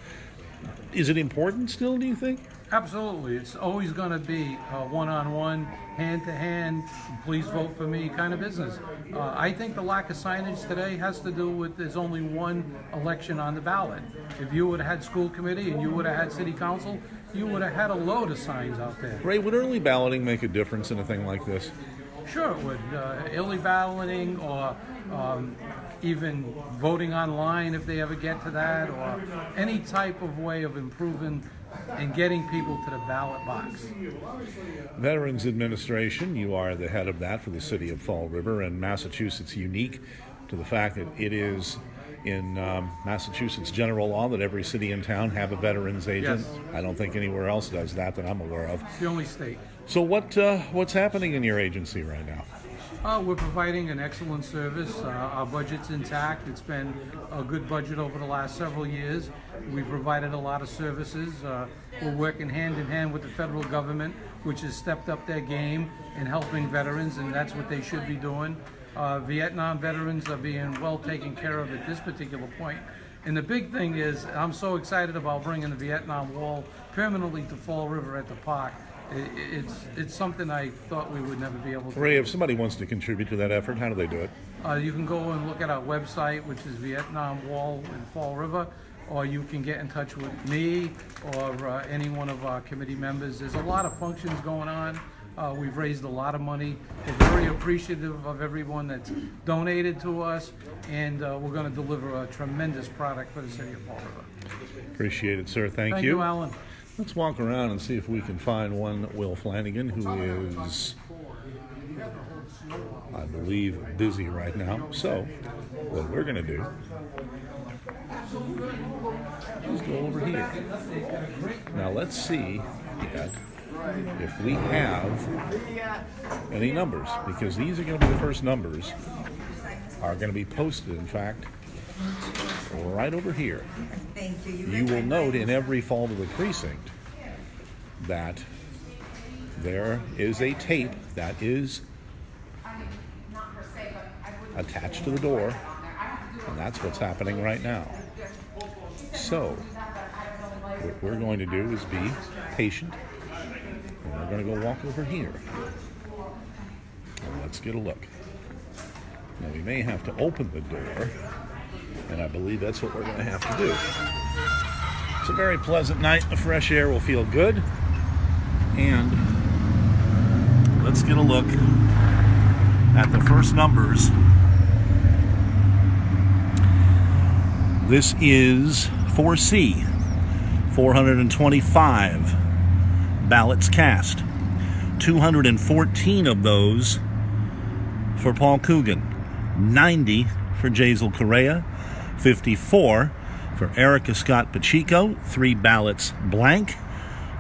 is it important still, do you think? Absolutely. It's always going to be one-on-one, hand-to-hand, please vote for me kind of business. I think the lack of signage today has to do with there's only one election on the ballot. If you would have had school committee and you would have had city council, you would have had a load of signs out there. Ray, would early balloting make a difference in a thing like this? Sure it would. Early balloting or even voting online if they ever get to that, or any type of way of improving and getting people to the ballot box. Veterans Administration, you are the head of that for the city of Fall River, and Massachusetts unique to the fact that it is in Massachusetts general law that every city and town have a veterans agent. Yes. I don't think anywhere else does that I'm aware of. It's the only state. So what's happening in your agency right now? We're providing an excellent service. Our budget's intact. It's been a good budget over the last several years. We've provided a lot of services. We're working hand in hand with the federal government, which has stepped up their game in helping veterans, and that's what they should be doing. Vietnam veterans are being well taken care of at this particular point. And the big thing is, I'm so excited about bringing the Vietnam Wall permanently to Fall River at the park. It's something I thought we would never be able to Ray, do. if somebody wants to contribute to that effort, how do they do it? You can go and look at our website, which is Vietnam Wall in Fall River, or you can get in touch with me or any one of our committee members. There's a lot of functions going on. We've raised a lot of money. We're very appreciative of everyone that's donated to us, and we're going to deliver a tremendous product for the city of Fall River. Appreciate it, sir. Thank you. Thank you, Alan. Let's walk around and see if we can find one Will Flanagan, who is, I believe, busy right now. So, what we're going to do is go over here. Now, let's see if we have any numbers, because these are going to be the first numbers are going to be posted, in fact, right over here. You will note in every Fall River precinct that there is a tape that is attached to the door, and that's what's happening right now. So, what we're going to do is be patient, and we're going to go walk over here. And let's get a look. Now, we may have to open the door, and I believe that's what we're going to have to do. It's a very pleasant night. The fresh air will feel good. And let's get a look at the first numbers. This is 4C, 425 ballots cast. 214 of those for Paul Coogan, 90 for Jazel Correa, 54 for Erica Scott Pacheco, 3 ballots blank,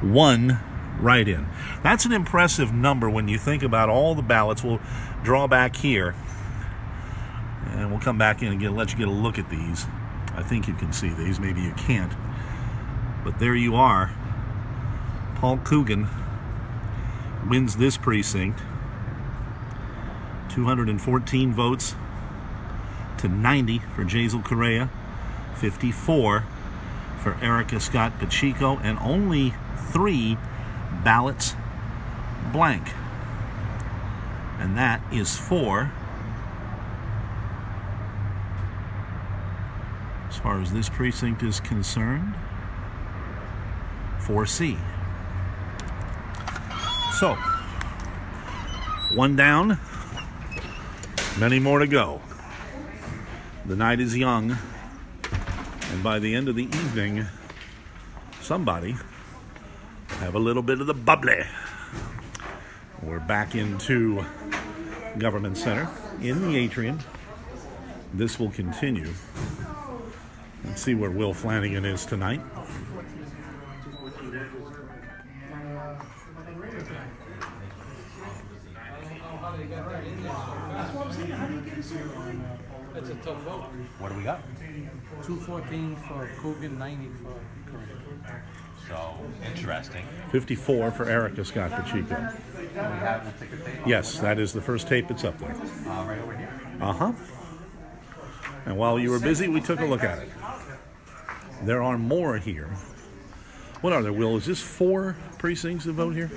1 write-in. That's an impressive number when you think about all the ballots. We'll draw back here, and we'll come back in and let you get a look at these. I think you can see these. Maybe you can't. But there you are. Paul Coogan wins this precinct. 214 votes to 90 for Jazel Correa, 54 for Erica Scott Pacheco, and only 3 ballots blank. And that is for, as far as this precinct is concerned, 4C. So, one down, many more to go. The night is young, and by the end of the evening, somebody have a little bit of the bubbly. We're back into Government Center in the atrium. This will continue. Let's see where Will Flanagan is tonight. It's a tough vote. What do we got? 214 for Coogan, 90 for Curran. So, interesting. 54 for Erica Scott Pacheco. Do we have the ticket tape? Yes, that is the first tape that's up there. Right over here. Uh-huh. And while you were busy, we took a look at it. There are more here. What are there, Will? Is this 4 precincts that vote here?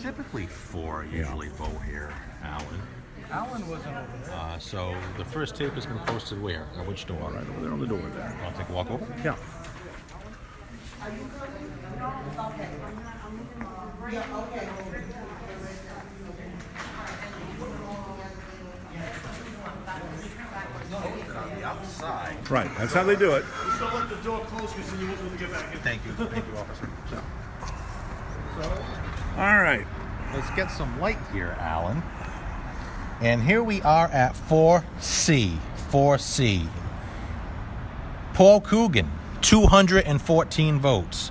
Typically 4 usually vote here, Alan. Alan wasn't over there. So the first tape has been posted where? At which door? Right over there on the door there. Want to take a walk over? Yeah. On the outside. Right, that's how they do it. Just don't let the door close because then you won't be able to get back in. Thank you, officer. All right. Let's get some light here, Alan. And here we are at 4C. 4C. Paul Coogan, 214 votes.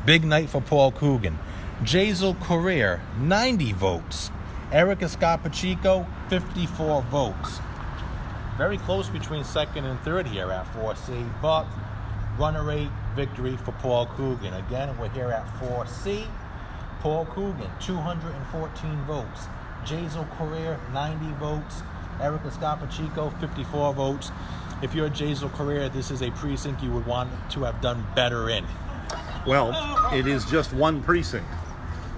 Big night for Paul Coogan. Jazel Correa, 90 votes. Erica Scott Pacheco, 54 votes. Very close between second and third here at 4C, but runner rate victory for Paul Coogan. Again, we're here at 4C. Paul Coogan, 214 votes. Jazel Correa, 90 votes. Erica Scott Pacheco, 54 votes. If you're Jazel Correa, this is a precinct you would want to have done better in. Well, it is just one precinct.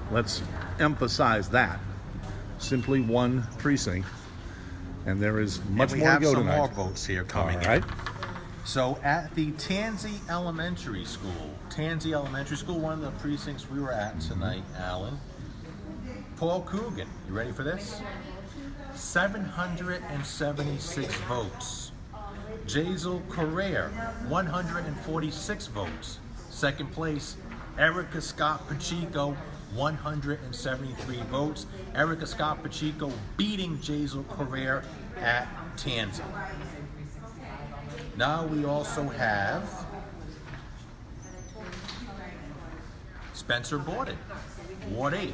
Let's emphasize that. Simply one precinct. And there is much more to go tonight. We have some more votes here coming All right. in. So at the Tansy Elementary School, one of the precincts we were at tonight, Alan. Paul Coogan, you ready for this? 776 votes. Jazel Correa, 146 votes. Second place, Erica Scott Pacheco, 173 votes. Erica Scott Pacheco beating Jazel Correa at Tansy. Now we also have Spencer Borden, Ward 8.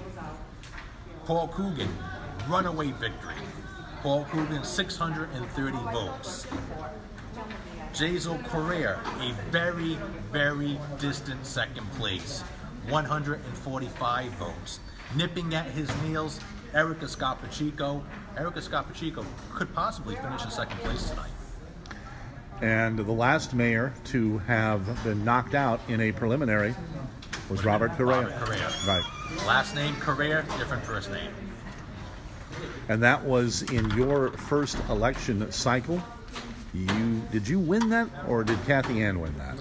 Paul Coogan, runaway victory. Paul Coogan, 630 votes. Jazel Correa, a very, very distant second place, 145 votes. Nipping at his heels, Erica Scott Pacheco. Erica Scott Pacheco could possibly finish in second place tonight. And the last mayor to have been knocked out in a preliminary was Robert Correa. Robert Correa. Right. Last name Correa, different first name. And that was in your first election cycle. Did you win that, or did Kathy Ann win that?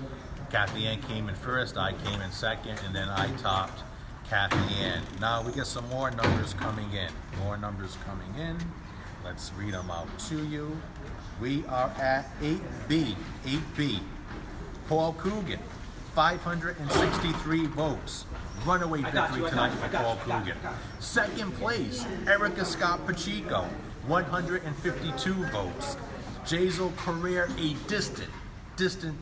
Kathy Ann came in first, I came in second, and then I topped Kathy Ann. Now we get some more numbers coming in. Let's read them out to you. We are at 8B. Paul Coogan, 563 votes. Runaway victory tonight for Paul Coogan. Second place, Erica Scott Pacheco, 152 votes. Jazel Correa, a distant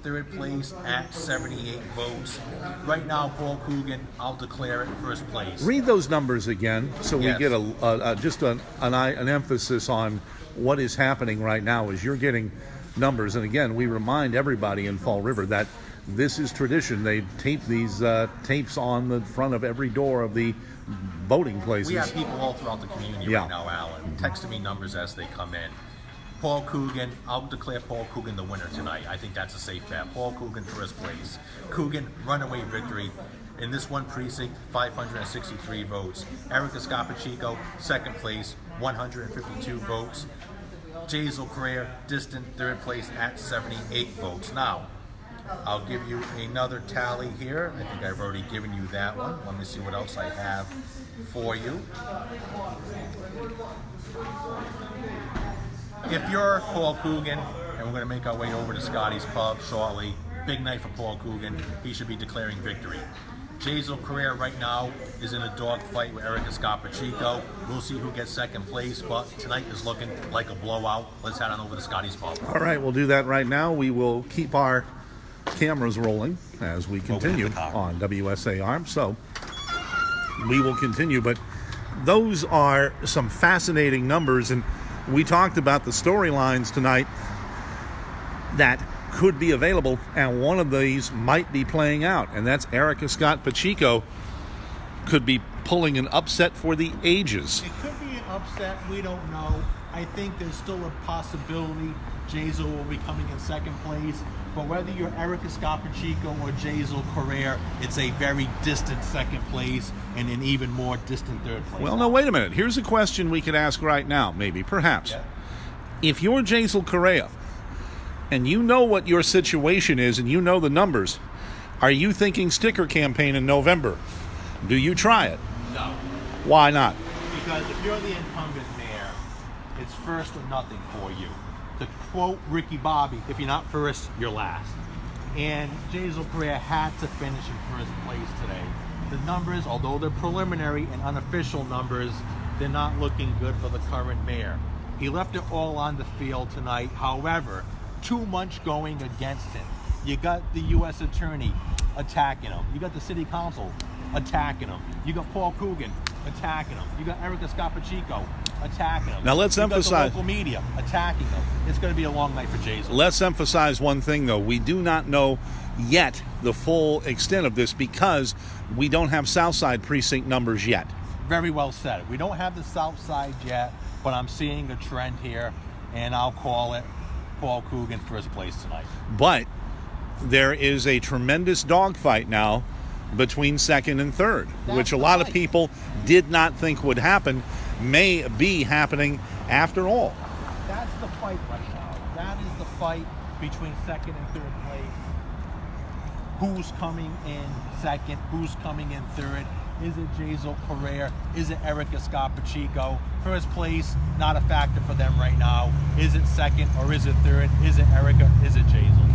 third place at 78 votes. Right now, Paul Coogan, I'll declare it first place. Read those numbers again, so we Yes. get just an emphasis on what is happening right now as you're getting numbers. And again, we remind everybody in Fall River that this is tradition. They tape these tapes on the front of every door of the voting places. We have people all throughout the community right now, Alan, texting me numbers as they come in. Paul Coogan, I'll declare Paul Coogan the winner tonight. I think that's a safe bet. Paul Coogan first place. Coogan, runaway victory. In this one precinct, 563 votes. Erica Scott Pacheco, second place, 152 votes. Jazel Correa, distant third place at 78 votes. Now, I'll give you another tally here. I think I've already given you that one. Let me see what else I have for you. If you're Paul Coogan, and we're going to make our way over to Scotty's Pub shortly, big night for Paul Coogan. He should be declaring victory. Jazel Correa right now is in a dogfight with Erica Scott Pacheco. We'll see who gets second place, but tonight is looking like a blowout. Let's head on over to Scotty's Pub. All right, we'll do that right now. We will keep our cameras rolling as we continue on WSAR. So we will continue, but those are some fascinating numbers, and we talked about the storylines tonight that could be available, and one of these might be playing out, and that's Erica Scott Pacheco could be pulling an upset for the ages. It could be an upset. We don't know. I think there's still a possibility Jazel will be coming in second place, but whether you're Erica Scott Pacheco or Jazel Correa, it's a very distant second place and an even more distant third place. Well, no, wait a minute. Here's a question we could ask right now, maybe, perhaps. Yeah. If you're Jazel Correa, and you know what your situation is, and you know the numbers, are you thinking sticker campaign in November? Do you try it? No. Why not? Because if you're the incumbent mayor, it's first or nothing for you. To quote Ricky Bobby, if you're not first, you're last. And Jazel Correa had to finish in first place today. The numbers, although they're preliminary and unofficial numbers, they're not looking good for the current mayor. He left it all on the field tonight. However, too much going against him. You got the U.S. attorney attacking him. You got the city council attacking him. You got Paul Coogan attacking him. You got Erica Scott Pacheco attacking him. Now let's emphasize, got the local media attacking him. It's going to be a long night for Jazel. Let's emphasize one thing, though. We do not know yet the full extent of this because we don't have Southside precinct numbers yet. Very well said. We don't have the South Side yet, but I'm seeing a trend here, and I'll call it Paul Coogan first place tonight. But there is a tremendous dogfight now between second and third, which a lot of people did not think would happen, may be happening after all. That's the fight right now. That is the fight between second and third place. Who's coming in second? Who's coming in third? Is it Jazel Correa? Is it Erica Scott Pacheco? First place, not a factor for them right now. Is it second or is it third? Is it Erica? Is it Jazel?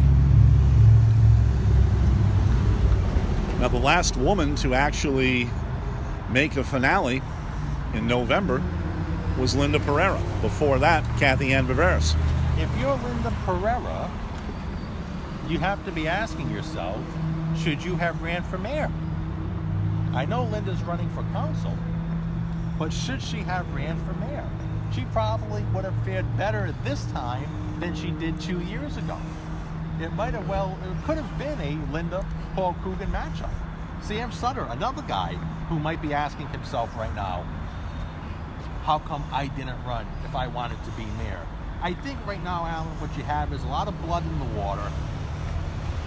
Now, the last woman to actually make a finale in November was Linda Pereira. Before that, Kathy Ann Viveris. If you're Linda Pereira, you have to be asking yourself, should you have ran for mayor? I know Linda's running for council, but should she have ran for mayor? She probably would have fared better this time than she did 2 years ago. It could have been a Linda-Paul Coogan matchup. Sam Sutter, another guy who might be asking himself right now, how come I didn't run if I wanted to be mayor? I think right now, Alan, what you have is a lot of blood in the water,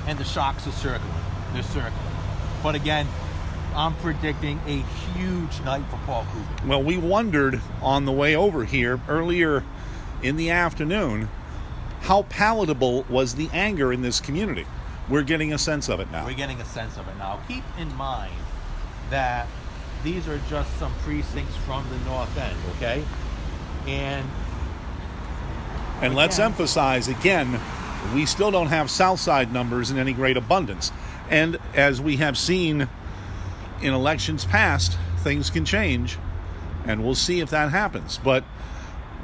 and the shocks are circling. They're circling. But again, I'm predicting a huge night for Paul Coogan. Well, we wondered on the way over here earlier in the afternoon how palatable was the anger in this community. We're getting a sense of it now. We're getting a sense of it now. Keep in mind that these are just some precincts from the North End, okay? And let's emphasize again, we still don't have Southside numbers in any great abundance. And as we have seen in elections past, things can change, and we'll see if that happens. But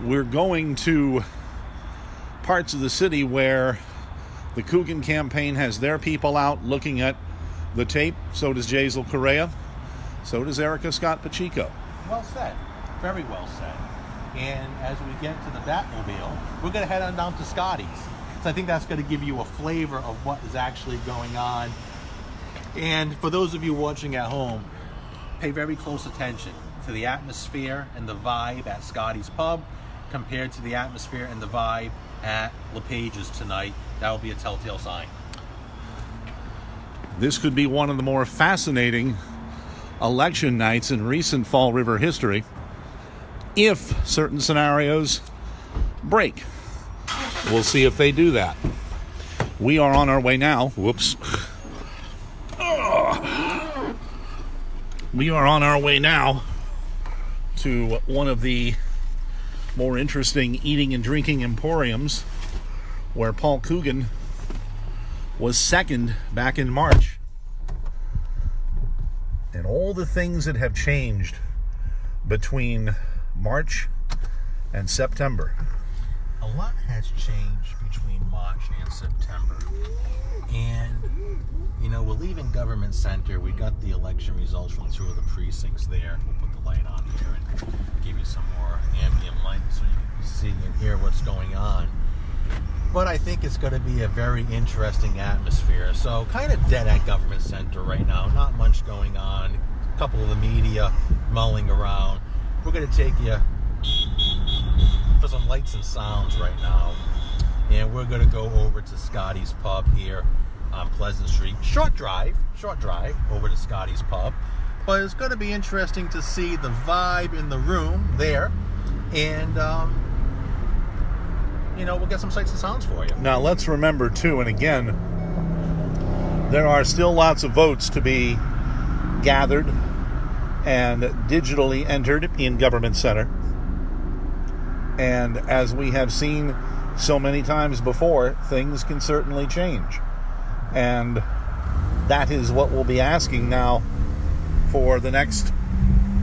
we're going to parts of the city where the Coogan campaign has their people out looking at the tape. So does Jazel Correa. So does Erica Scott Pacheco. Well said. Very well said. And as we get to the Batmobile, we're going to head on down to Scotty's. So I think that's going to give you a flavor of what is actually going on. And for those of you watching at home, pay very close attention to the atmosphere and the vibe at Scotty's Pub compared to the atmosphere and the vibe at LePage's tonight. That will be a telltale sign. This could be one of the more fascinating election nights in recent Fall River history. if certain scenarios break. We'll see if they do that. We are on our way now. Whoops. We are on our way now to one of the more interesting eating and drinking emporiums where Paul Coogan was second back in March. And all the things that have changed between March and September. A lot has changed between March and September. And, you know, we're leaving Government Center. We got the election results from 2 of the precincts there. We'll put the light on here and give you some more ambient light so you can see and hear what's going on. But I think it's going to be a very interesting atmosphere. So kind of dead at Government Center right now. Not much going on. A couple of the media mulling around. We're going to take you for some lights and sounds right now. And we're going to go over to Scotty's Pub here on Pleasant Street. Short drive over to Scotty's Pub. But it's going to be interesting to see the vibe in the room there. And, you know, we'll get some sights and sounds for you. Now, let's remember, too, and again, there are still lots of votes to be gathered and digitally entered in Government Center. And as we have seen so many times before, things can certainly change. And that is what we'll be asking now for the next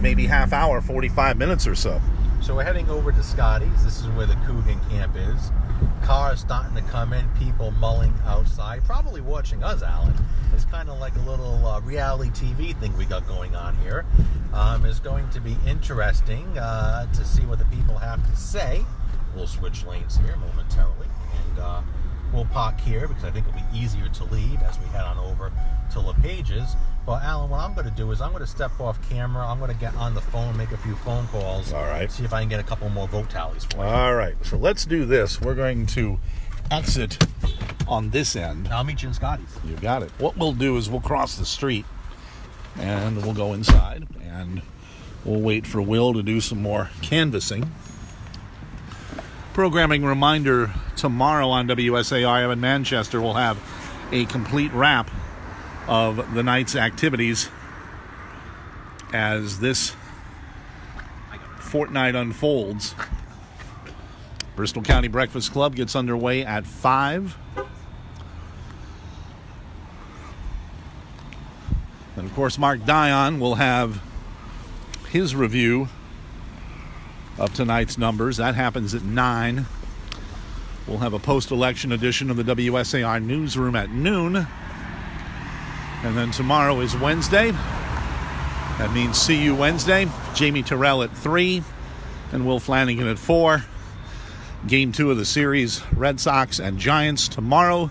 maybe half hour, 45 minutes or so. So we're heading over to Scotty's. This is where the Coogan camp is. Cars starting to come in, people mulling outside, probably watching us, Alan. It's kind of like a little reality TV thing we got going on here. It's going to be interesting to see what the people have to say. We'll switch lanes here momentarily, and we'll park here because I think it'll be easier to leave as we head on over to LePage's. But Alan, what I'm going to do is I'm going to step off camera. I'm going to get on the phone, make a few phone calls. All right. See if I can get a couple more vote tallies for you. All right. So let's do this. We're going to exit on this end. I'll meet you in Scotty's. You got it. What we'll do is we'll cross the street and we'll go inside and we'll wait for Will to do some more canvassing. Programming reminder, tomorrow on WSAR in Manchester, we'll have a complete wrap of the night's activities as this fortnight unfolds. Bristol County Breakfast Club gets underway at 5. And of course, Mark Dion will have his review of tonight's numbers. That happens at 9. We'll have a post-election edition of the WSAR newsroom at noon. And then tomorrow is Wednesday. That means see you Wednesday. Jamie Terrell at 3 and Will Flanagan at 4. Game 2 of the series, Red Sox and Giants tomorrow.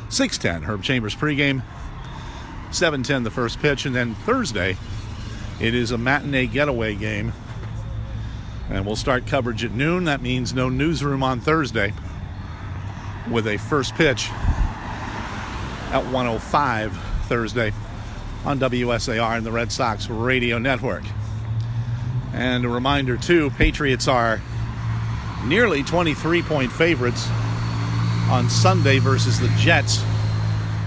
6:10, Herb Chambers pregame. 7:10, the first pitch. And then Thursday, it is a matinee getaway game. And we'll start coverage at noon. That means no newsroom on Thursday with a first pitch at 1:05 Thursday on WSAR and the Red Sox radio network. And a reminder, too, Patriots are nearly 23-point favorites on Sunday versus the Jets.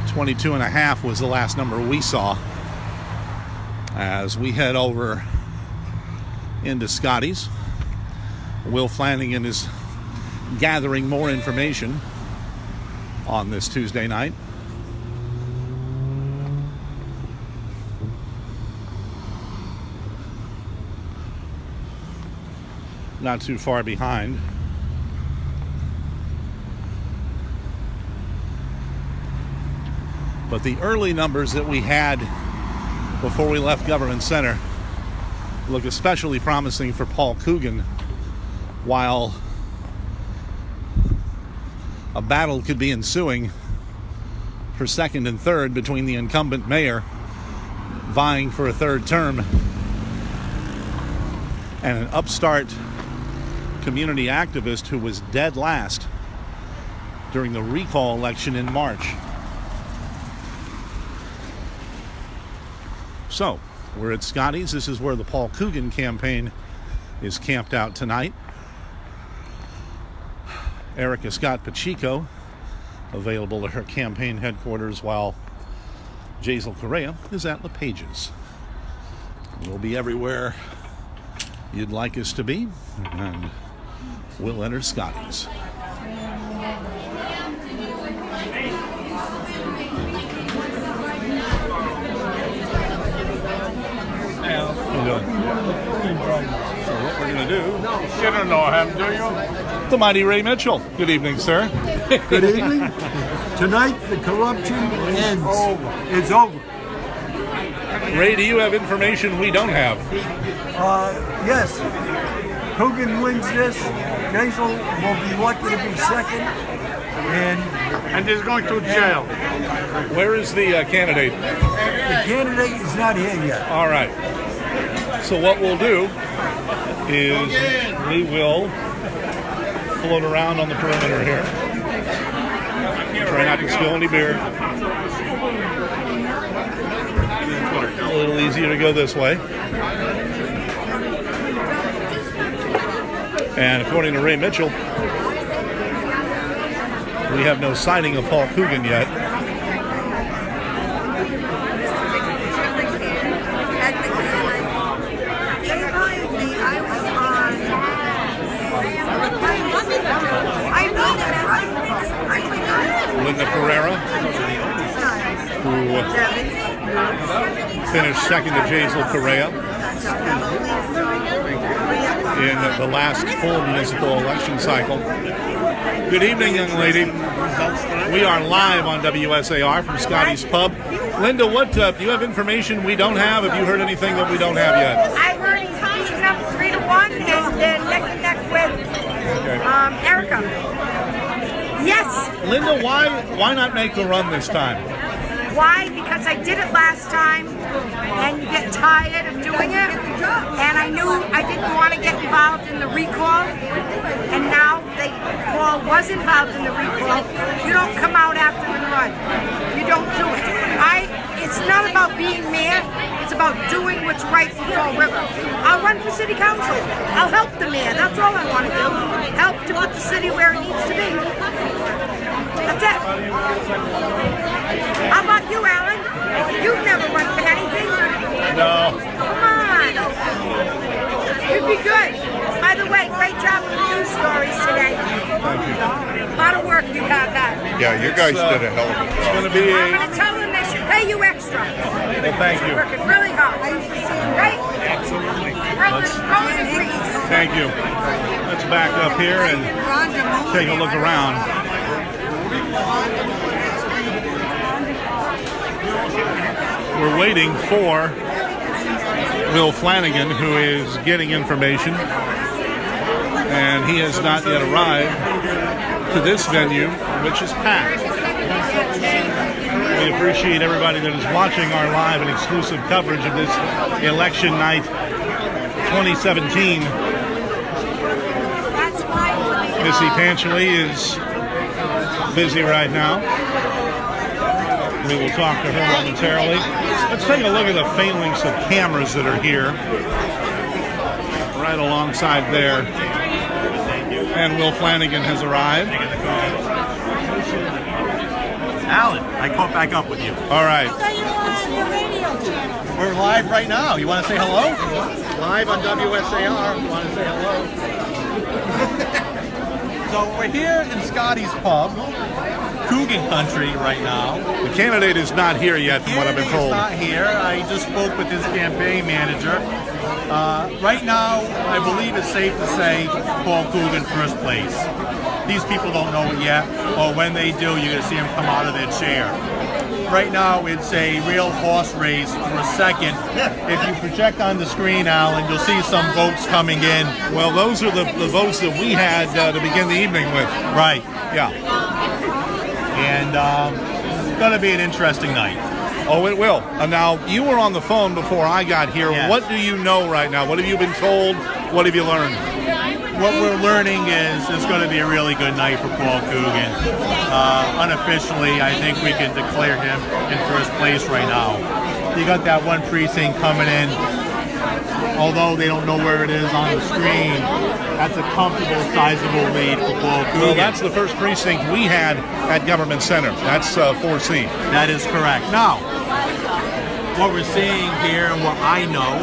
22.5 was the last number we saw. As we head over into Scotty's, Will Flanagan is gathering more information on this Tuesday night. Not too far behind. But the early numbers that we had before we left Government Center look especially promising for Paul Coogan, while a battle could be ensuing for second and third between the incumbent mayor vying for a third term and an upstart community activist who was dead last during the recall election in March. So, we're at Scotty's. This is where the Paul Coogan campaign is camped out tonight. Erica Scott Pacheco available at her campaign headquarters, while Jazel Correa is at LePage's. We'll be everywhere you'd like us to be, and we'll enter Scotty's. So what we're going to do... You don't know him, do you? The mighty Ray Mitchell. Good evening, sir. Good evening. Tonight, the corruption ends. It's over. Ray, do you have information we don't have? Yes. Coogan wins this. Jazel will be lucky to be second. And he's going to jail. Where is the candidate? The candidate is not here yet. All right. So what we'll do is we will float around on the perimeter here. Try not to spill any beer. A little easier to go this way. And according to Ray Mitchell, we have no sighting of Paul Coogan yet. Linda Pereira, who finished second to Jazel Correa in the last full municipal election cycle. Good evening, young lady. We are live on WSAR from Scotty's Pub. Linda, what do you have information we don't have? Have you heard anything that we don't have yet? I heard he's beating up 3-1 and then neck and neck with Erica. Yes. Linda, why not make the run this time? Why? Because I did it last time, and you get tired of doing it, and I knew I didn't want to get involved in the recall, and now Paul was involved in the recall. You don't come out after the run. You don't do it. It's not about being mayor. It's about doing what's right for Fall River. I'll run for city council. I'll help the mayor. That's all I want to do. Help to put the city where it needs to be. That's it. How about you, Alan? You've never run for anything. No. Come on. You'd be good. By the way, great job with the news stories today. Thank you. A lot of work you have had. Yeah, you guys did a hell of a job. It's going to be I'm going to tell them they should pay you extra. Well, thank you. Working really hard. Right? Absolutely. Rolling agrees. Thank you. Let's back up here and take a look around. We're waiting for Will Flanagan, who is getting information, and he has not yet arrived to this venue, which is packed. We appreciate everybody that is watching our live and exclusive coverage of this election night 2017. Missy Panchley is busy right now. We will talk to her momentarily. Let's take a look at the phalanx of cameras that are here, right alongside there. And Will Flanagan has arrived. Alan, I caught back up with you. All right. We're live right now. You want to say hello? Live on WSAR. You want to say hello? So we're here in Scotty's Pub, Coogan Country right now. The candidate is not here yet, from what I've been told. He's not here. I just spoke with his campaign manager. Right now, I believe it's safe to say Paul Coogan first place. These people don't know it yet, or when they do, you're going to see them come out of their chair. Right now, it's a real horse race for a second. If you project on the screen, Alan, you'll see some votes coming in. Well, those are the votes that we had to begin the evening with. Right. Yeah. And it's going to be an interesting night. Oh, it will. Now, you were on the phone before I got here. Yes. What do you know right now? What have you been told? What have you learned? What we're learning is it's going to be a really good night for Paul Coogan. Unofficially, I think we can declare him in first place right now. You got that one precinct coming in although they don't know where it is on the screen, that's a comfortable, sizable lead for Paul Coogan. Well, that's the first precinct we had at Government Center. That's 4C. That is correct. Now, what we're seeing here and what I know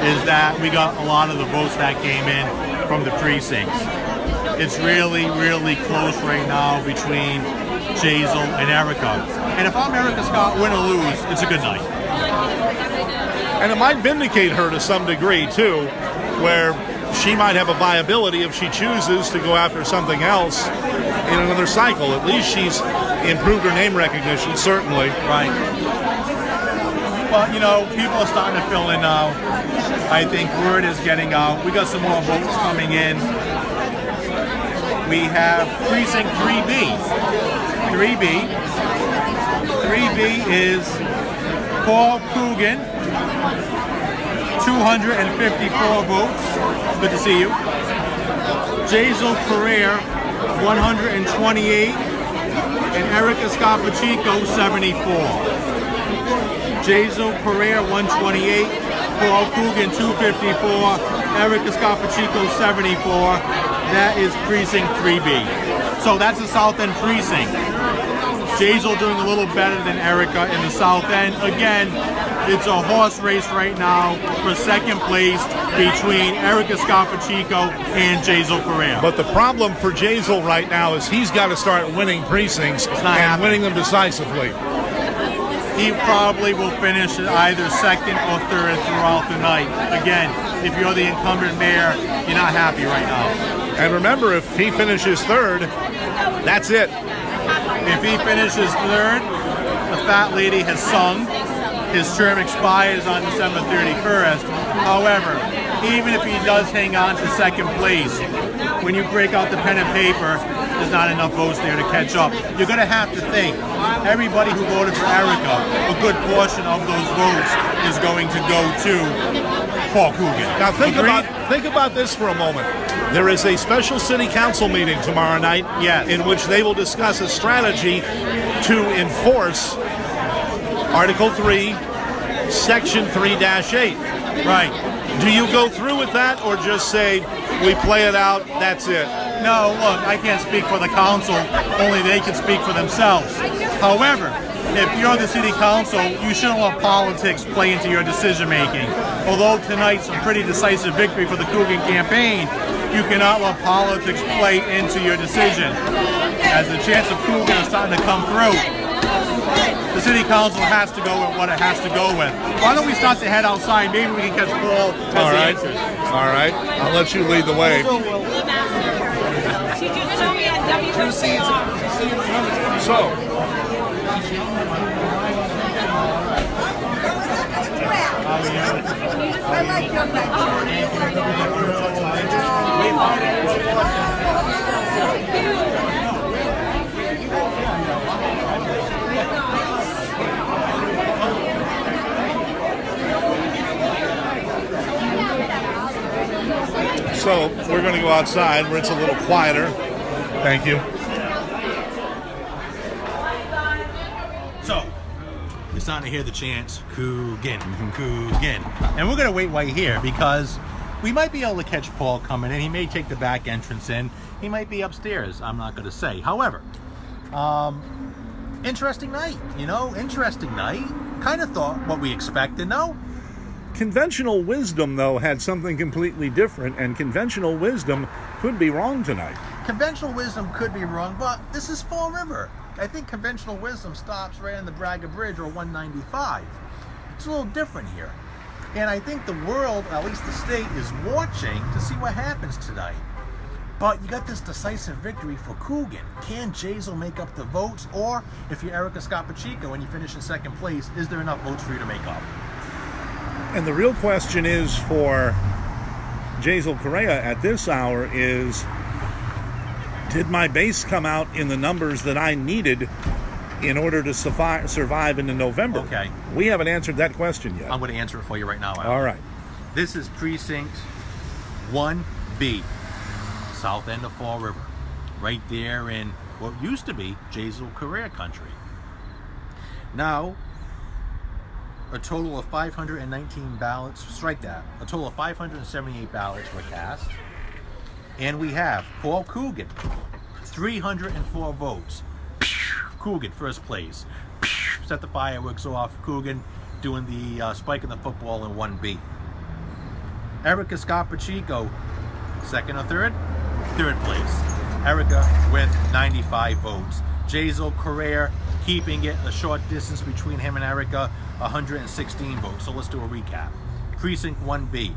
is that we got a lot of the votes that came in from the precincts. It's really, really close right now between Jazel and Erica. And if I'm Erica Scott, win or lose, it's a good night. And it might vindicate her to some degree, too, where she might have a viability if she chooses to go after something else in another cycle. At least she's improved her name recognition, certainly. Right. Well, you know, people are starting to fill in now. I think word is getting out. We got some more votes coming in. We have precinct 3B. 3B is Paul Coogan, 254 votes. Good to see you. Jazel Career, 128. And Erica Scott Pacheco, 74. Jazel Career, 128. Paul Coogan, 254. Erica Scott Pacheco, 74. That is precinct 3B. So that's the South End precinct. Jazel doing a little better than Erica in the South End. Again, it's a horse race right now for second place between Erica Scott Pacheco and Jazel Correa. But the problem for Jazel right now is he's got to start winning precincts and winning them decisively. He probably will finish either second or third throughout the night. Again, if you're the incumbent mayor, you're not happy right now. And remember, if he finishes third, that's it. If he finishes third, the fat lady has sung. His term expires on December 31st. However, even if he does hang on to second place, when you break out the pen and paper, there's not enough votes there to catch up. You're going to have to think, everybody who voted for Erica, a good portion of those votes is going to go to Paul Coogan. Now think about this for a moment. There is a special city council meeting tomorrow night, in which they will discuss a strategy to enforce Article 3, Section 3-8. Right. Do you go through with that, or just say, we play it out, that's it? No, look, I can't speak for the council. Only they can speak for themselves. However, if you're the city council, you shouldn't let politics play into your decision-making. Although tonight's a pretty decisive victory for the Coogan campaign, you cannot let politics play into your decision. As the chance of Coogan is starting to come through, the city council has to go with what it has to go with. Why don't we start to head outside? Maybe we can catch Paul as All the right. answers. All right. I'll let you lead the way. She just told me at WSAR. So, I like your So we're going to go outside where it's a little quieter. Thank you. So, you're starting to hear the chants, Coogan, Coogan. And we're going to wait right here because we might be able to catch Paul coming in. He may take the back entrance in. He might be upstairs. I'm not going to say. However, interesting night, interesting night. Kind of thought what we expected, no? Conventional wisdom, though, had something completely different, and conventional wisdom could be wrong tonight. Conventional wisdom could be wrong, but this is Fall River. I think conventional wisdom stops right on the Braga Bridge or 195. It's a little different here. And I think the world, at least the state, is watching to see what happens tonight. But you got this decisive victory for Coogan. Can Jazel make up the votes? Or if you're Erica Scott Pacheco and you finish in second place, is there enough votes for you to make up? And the real question is for Jazel Correa at this hour is, did my base come out in the numbers that I needed in order to survive into November? Okay. We haven't answered that question yet. I'm going to answer it for you right now, Al. All right. This is precinct 1B, south end of Fall River, right there in what used to be Jazel Correa country. Now, a total of 519 ballots. Strike that. A total of 578 ballots were cast. And we have Paul Coogan, 304 votes. Coogan, first place. Set the fireworks off. Coogan doing the spike in the football in 1B. Erica Scott Pacheco, second or third? Third place. Erica with 95 votes. Jazel Correa keeping it a short distance between him and Erica, 116 votes. So let's do a recap. Precinct 1B.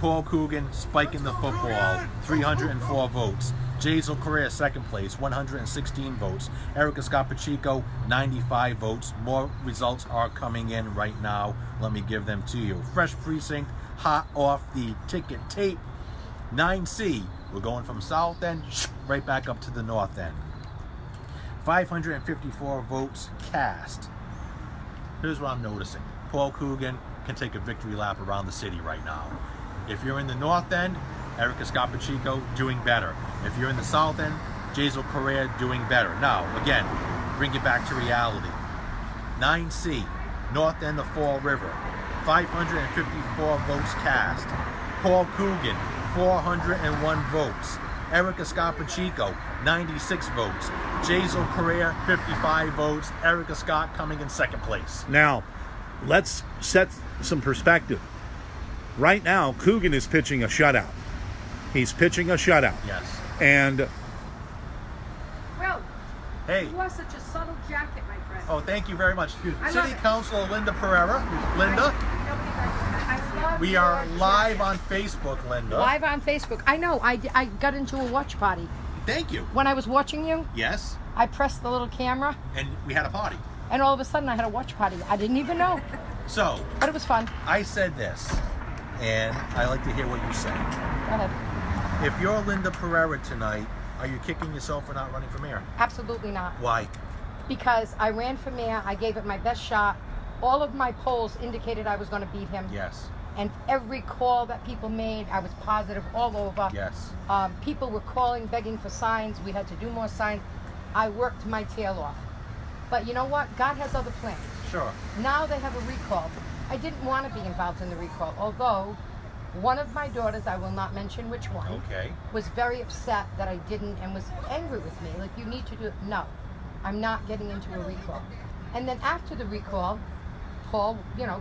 Paul Coogan spiking the football, 304 votes. Jazel Correa, second place, 116 votes. Erica Scott Pacheco, 95 votes. More results are coming in right now. Let me give them to you. Fresh precinct, hot off the ticket tape. 9C, we're going from south end right back up to the north end. 554 votes cast. Here's what I'm noticing. Paul Coogan can take a victory lap around the city right now. If you're in the north end, Erica Scott Pacheco doing better. If you're in the south end, Jazel Correa doing better. Now, again, bring it back to reality. 9C, north end of Fall River, 554 votes cast. Paul Coogan, 401 votes. Erica Scott Pacheco, 96 votes. Jazel Correa, 55 votes. Erica Scott coming in second place. Now, let's set some perspective. Right now, Coogan is pitching a shutout. He's pitching a shutout. Yes. And Well, hey. you wear such a subtle jacket, my friend. Oh, thank you very much. I love City it. Councilor Linda Pereira. Linda, we are live on Facebook, Linda. Live on Facebook. I know. I got into a watch party. Thank you. When I was watching you, Yes. I pressed the little camera, And we had a party. and all of a sudden I had a watch party. I didn't even know. So, But it was fun. I said this, and I like to hear what you say. Go ahead. If you're Linda Pereira tonight, are you kicking yourself for not running for mayor? Absolutely not. Why? Because I ran for mayor. I gave it my best shot. All of my polls indicated I was going to beat him. Yes. And every call that people made, I was positive all over. Yes. People were calling, begging for signs. We had to do more signs. I worked my tail off. But you know what? God has other plans. Sure. Now they have a recall. I didn't want to be involved in the recall, although one of my daughters, I will not mention which one, Okay. was very upset that I didn't and was angry with me. Like, you need to do it. No, I'm not getting into a recall. And then after the recall, Paul,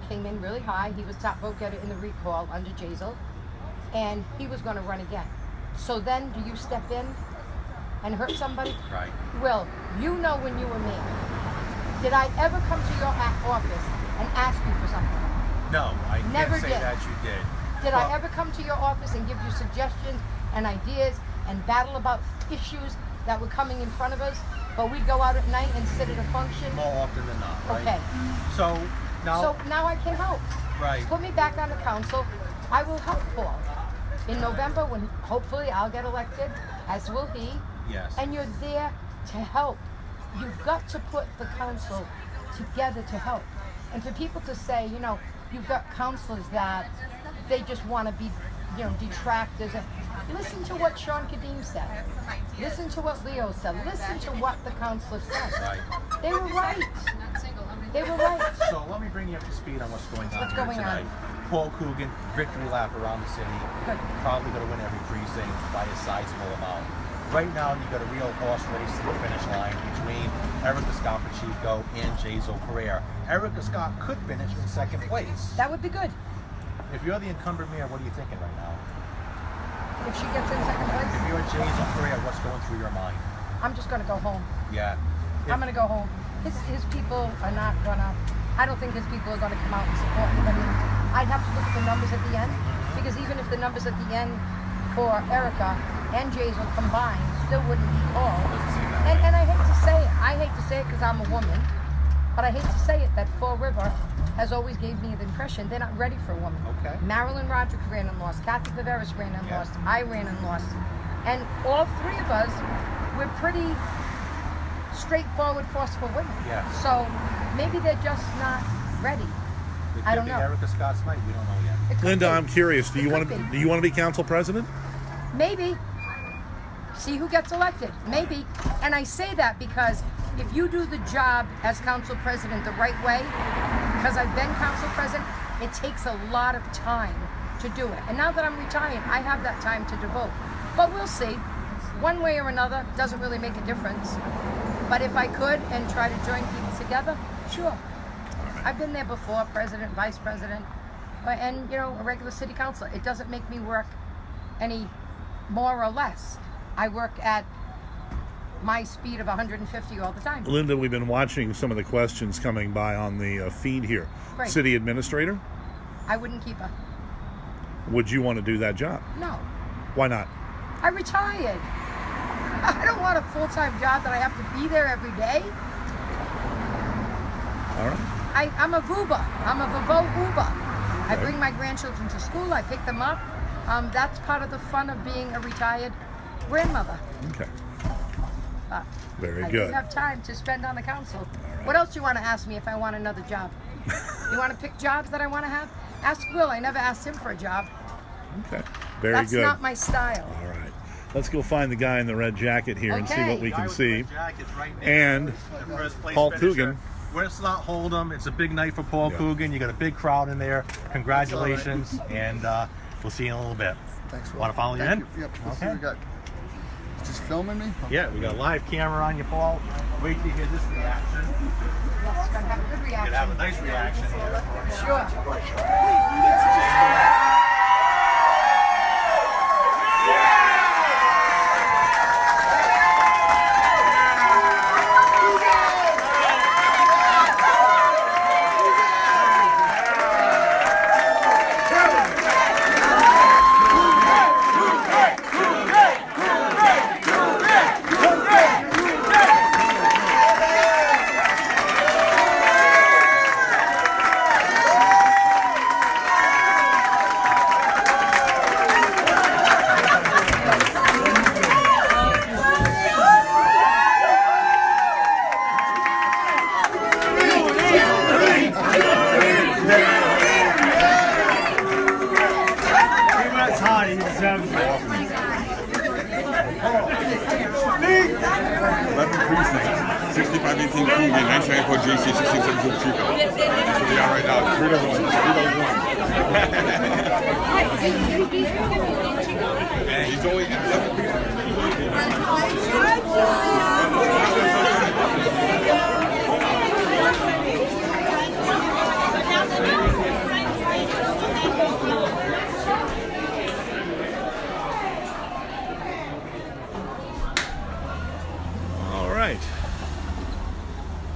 came in really high. He was top vote getter in the recall under Jazel, and he was going to run again. So then, do you step in and hurt somebody? Right. Will, you know when you were mayor, did I ever come to your office and ask you for something? No, I Never can't say did. that you did. Did Well, I ever come to your office and give you suggestions and ideas and battle about issues that were coming in front of us? But we'd go out at night and sit at a function? More often than not, right? Okay. So, now... So now I can help. Right. Put me back on the council. I will help Paul. In November, when hopefully I'll get elected, as will he. Yes. And you're there to help. You've got to put the council together to help. And for people to say, you've got councilors that they just want to be, detractors. Listen to what Sean Kadeem said. Listen to what Leo said. Listen to what the councilors said. Right. They were right. They were right. So let me bring you up to speed on what's going on What's here going tonight. on? Paul Coogan, victory lap around the city. Good. Probably going to win every precinct by a sizable amount. Right now, you've got a real horse race to the finish line between Erica Scott Pacheco and Jazel Correa. Erica Scott could finish in second place. That would be good. If you're the incumbent mayor, what are you thinking right now? If she gets in second place, If you're Jazel Correa, what's going through your mind? I'm just going to go home. Yeah. I'm going to go home. His people are not going to, I don't think his people are going to come out and support him. I mean, I'd have to look at the numbers at the end, because even if the numbers at the end for Erica and Jazel combined still wouldn't be Paul. And I hate to say it. I hate to say it because I'm a woman, but I hate to say it that Fall River has always gave me the impression they're not ready for a woman. Okay. Marilyn Roderick ran and lost. Kathy Viveris ran and Yeah. lost. I ran and lost. And all three of us were pretty straightforward, forceful women. Yeah. So maybe they're just not ready. It I could don't be know. Erica Scott's night. We don't know yet. It could Linda, be. I'm curious. Do you It want could to be. be council president? Maybe. see who gets elected, maybe. And I say that because if you do the job as council president the right way, because I've been council president, it takes a lot of time to do it. And now that I'm retired, I have that time to devote. But we'll see. One way or another doesn't really make a difference. But if I could and try to join people together, sure. I've been there before, president, vice president, and a regular city councilor. It doesn't make me work any more or less. I work at my speed of 150 all the time. Linda, we've been watching some of the questions coming by on the feed here. Great. City administrator? I wouldn't keep her. Would you want to do that job? No. Why not? I retired. I don't want a full-time job that I have to be there every day. All right. I'm a VUBA. I'm a VUBA Uber. I bring my grandchildren to school. I pick them up. That's part of the fun of being a retired grandmother. Okay. But Very I good. do have time to spend on the council. What else do you want to ask me if I want another job? You want to pick jobs that I want to have? Ask Will. I never asked him for a job. Okay. Very That's good. That's not my style. All right. Let's go find the guy in the red jacket here and see what we can see. And Paul Coogan. Let's not hold him. It's a big night for Paul Coogan. You got a big crowd in there. Congratulations, and we'll see you in a little bit. Thanks. Want to follow you in? Yep. Okay. We got. Just filming me? Yeah, we got a live camera on you, Paul. Wait till you hear this reaction. Yes, it's going to have a good reaction. You're gonna have a nice reaction here. Sure.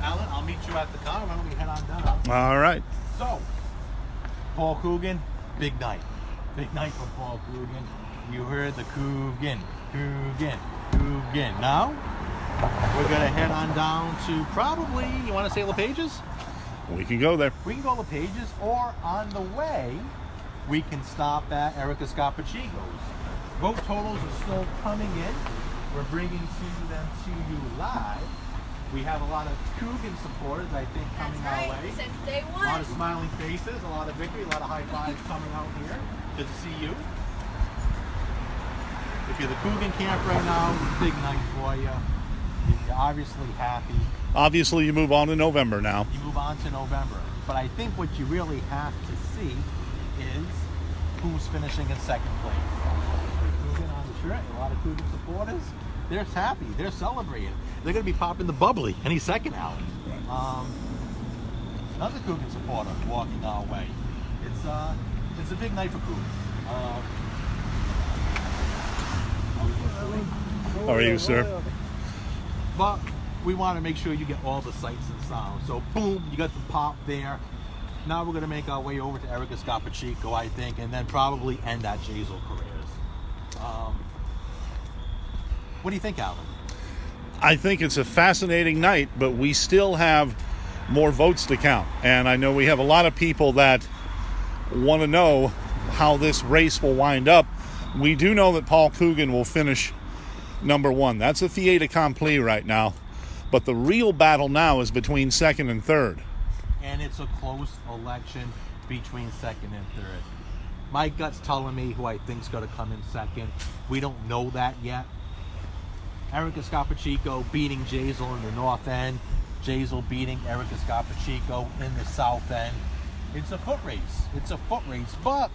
Alan, I'll meet you at the car. Why don't we head on down? All right. So, Paul Coogan, big night. Big night for Paul Coogan. You heard the Coogan. Now, we're going to head on down to probably, you want to say LePage's? We can go there. We can go to LePage's, or on the way, we can stop at Erica Scarpacigo's. Vote totals are still coming in. We're bringing them to you live. We have a lot of Coogan supporters, I think, coming our way. Since day one. A lot of smiling faces, a lot of victory, a lot of high fives coming out here. Good to see you. If you're the Coogan camp right now, big night for you. You're obviously happy. Obviously, you move on to November now. You move on to November. But I think what you really have to see is who's finishing in second place. Coogan on the shirt, a lot of Coogan supporters. They're happy. They're celebrating. They're going to be popping the bubbly any second, Alan. Another Coogan supporter walking our way. It's a big night for Coogan. How are you, sir? But we want to make sure you get all the sights and sounds. So boom, you got the pop there. Now we're going to make our way over to Erica Scarpacigo, I think, and then probably end at Jazel Careers. What do you think, Alan? I think it's a fascinating night, but we still have more votes to count. And I know we have a lot of people that want to know how this race will wind up. We do know that Paul Coogan will finish number one. That's a fait accompli right now. But the real battle now is between second and third. And it's a close election between second and third. My gut's telling me who I think's going to come in second. We don't know that yet. Erica Scapachico beating Jazel in the north end. Jazel beating Erica Scapachico in the south end. It's a foot race. It's a foot race, but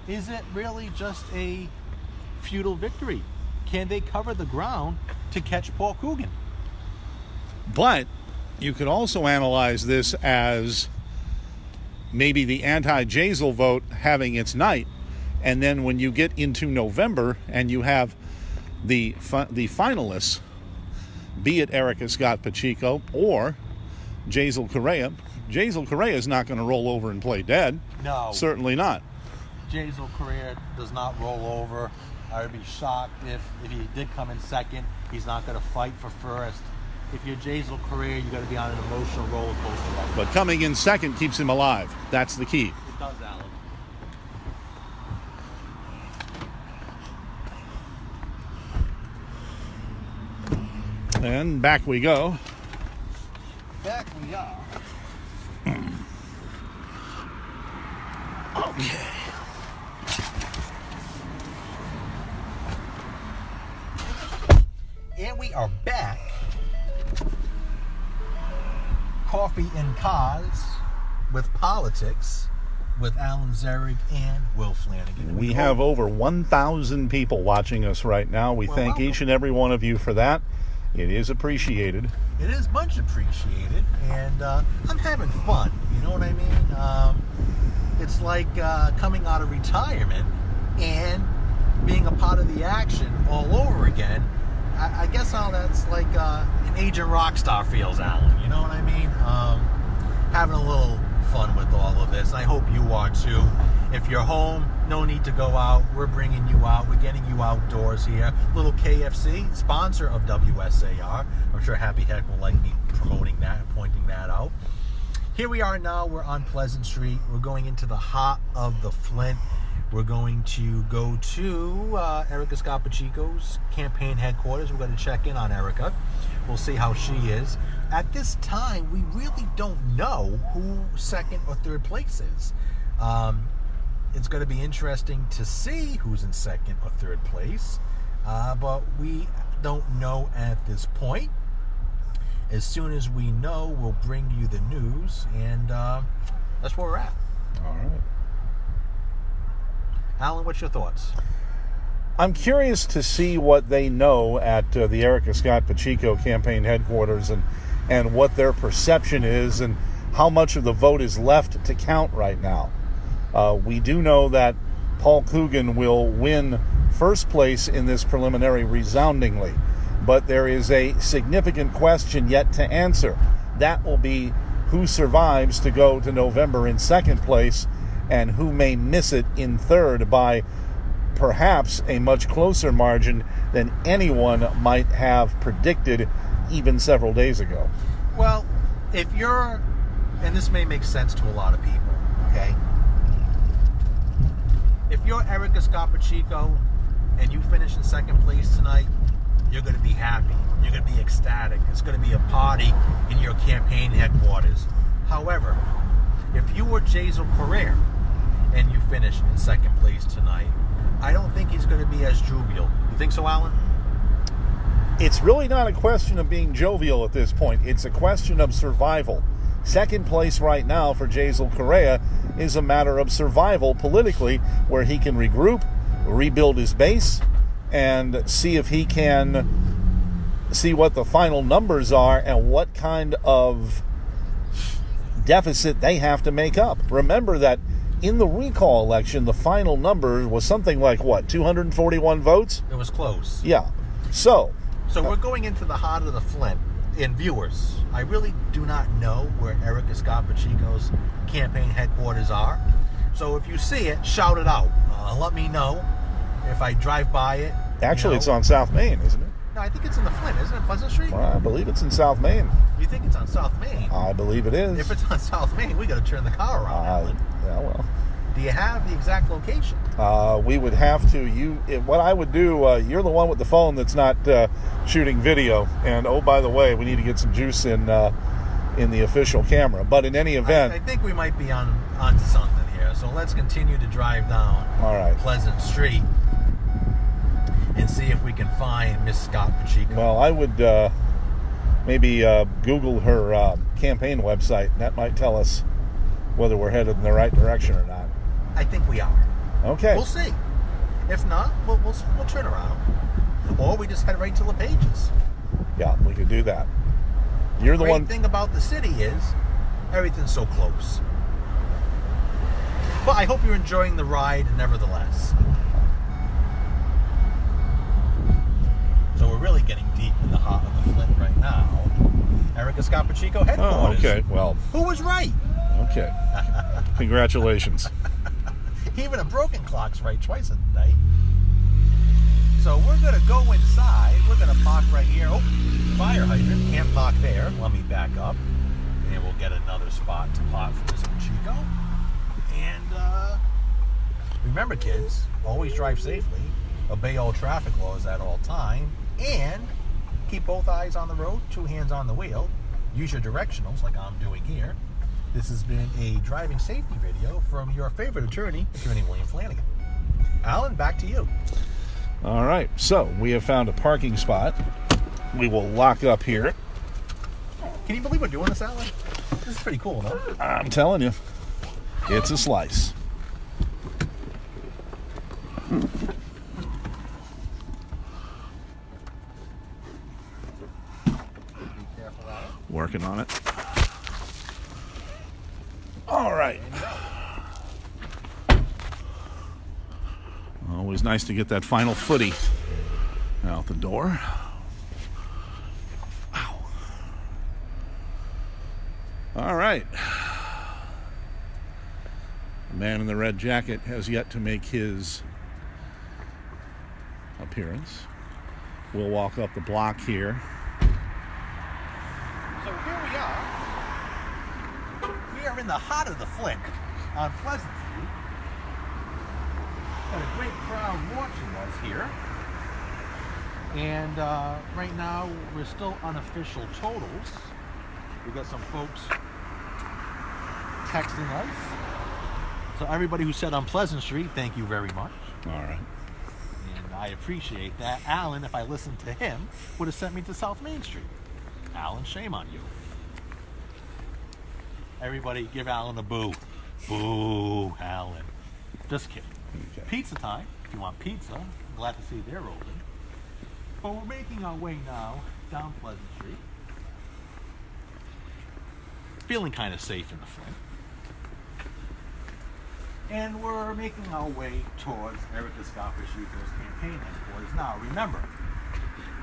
is it really just a feudal victory? Can they cover the ground to catch Paul Coogan? But you could also analyze this as maybe the anti-Jazel vote having its night, and then when you get into November and you have the finalists, be it Erica Scott Pacheco or Jazel Correa. Jazel Correa is not going to roll over and play dead. No. Certainly not. Jazel Correa does not roll over. I would be shocked if he did come in second. He's not going to fight for first. If you're Jazel Correa, you got to be on an emotional roller coaster. But coming in second keeps him alive. That's the key. It does, Alan. And back we go. Back we are. Okay. And we are back. Coffee and Cause with politics with Alan Zerrig and Will Flanagan. We have over 1,000 people watching us right now. We thank welcome. each and every one of you for that. It is appreciated. It is much appreciated, and I'm having fun. You know what I mean? It's like coming out of retirement and being a part of the action all over again. I guess how that's like an Agent Rockstar feels, Alan. You know what I mean? Having a little fun with all of this. I hope you are too. If you're home, no need to go out. We're bringing you out. We're getting you outdoors here. Little KFC, sponsor of WSAR. I'm sure Happy Heck will like me promoting that and pointing that out. Here we are now. We're on Pleasant Street. We're going into the heart of the Flint. We're going to go to Erica Scapachico's campaign headquarters. We're going to check in on Erica. We'll see how she is. At this time, we really don't know who second or third place is. It's going to be interesting to see who's in second or third place, but we don't know at this point. As soon as we know, we'll bring you the news, and that's where we're at. All right. Alan, what's your thoughts? I'm curious to see what they know at the Erica Scott Pacheco campaign headquarters and what their perception is and how much of the vote is left to count right now. We do know that Paul Coogan will win first place in this preliminary resoundingly, but there is a significant question yet to answer. That will be who survives to go to November in second place and who may miss it in third by perhaps a much closer margin than anyone might have predicted even several days ago. Well, if you're, and this may make sense to a lot of people, okay? If you're Erica Scapachico and you finish in second place tonight, you're going to be happy. You're going to be ecstatic. It's going to be a party in your campaign headquarters. However, if you were Jazel Correa and you finish in second place tonight, I don't think he's going to be as jovial. You think so, Alan? It's really not a question of being jovial at this point. It's a question of survival. Second place right now for Jazel Correa is a matter of survival politically, where he can regroup, rebuild his base, and see if he can see what the final numbers are and what kind of deficit they have to make up. Remember that in the recall election, the final number was something like, what, 241 votes? It was close. Yeah. So we're going into the heart of the Flint. And viewers, I really do not know where Erica Scapachico's campaign headquarters are. So if you see it, shout it out. Let me know if I drive by it. Actually, it's on South Main, isn't it? No, I think it's in the Flint, isn't it? Pleasant Street? Well, I believe it's in South Main. You think it's on South Main? I believe it is. If it's on South Main, we got to turn the car around. Yeah, well. Do you have the exact location? We would have to. What I would do, you're the one with the phone that's not shooting video. And, oh, by the way, we need to get some juice in the official camera. But in any event, I think we might be on something here. So let's continue to drive down all right. Pleasant Street. and see if we can find Miss Scott Pacheco. Well, I would maybe Google her campaign website. And that might tell us whether we're headed in the right direction or not. I think we are. Okay. We'll see. If not, we'll turn around. Or we just head right to LePage's. Yeah, we could do that. You're the great one. thing about the city is everything's so close. But I hope you're enjoying the ride nevertheless. So we're really getting deep in the heart of the Flint right now. Erica Scott Pacheco headquarters. Oh, okay. Well. Who was right? Okay. Congratulations. Even a broken clock's right twice a day. So we're going to go inside. We're going to park right here. Oh, fire hydrant. Can't park there. Let me back up. And we'll get another spot to park for Mr. Pacheco. And remember, kids, always drive safely. Obey all traffic laws at all time. And keep both eyes on the road, 2 hands on the wheel. Use your directionals like I'm doing here. This has been a driving safety video from your favorite attorney, Attorney William Flanagan. Alan, back to you. All right. So we have found a parking spot. We will lock up here. Can you believe we're doing this, Alan? This is pretty cool, no? I'm telling you, it's a slice. Working on it. All right. Always nice to get that final footy out the door. Wow. All right. The man in the red jacket has yet to make his appearance. We'll walk up the block here. So here we are. We are in the heart of the Flint on Pleasant Street. Got a great crowd watching us here. And right now we're still unofficial totals. We got some folks texting us. So everybody who said on Pleasant Street, thank you very much. All right. And I appreciate that. Alan, if I listened to him, would have sent me to South Main Street. Alan, shame on you. Everybody give Alan a boo. Boo, Alan. Just kidding. Okay. Pizza time. If you want pizza, I'm glad to see they're open. But we're making our way now down Pleasant Street. Feeling kind of safe in the Flint. And we're making our way towards Erica Scott Pacheco's campaign headquarters. Now, remember,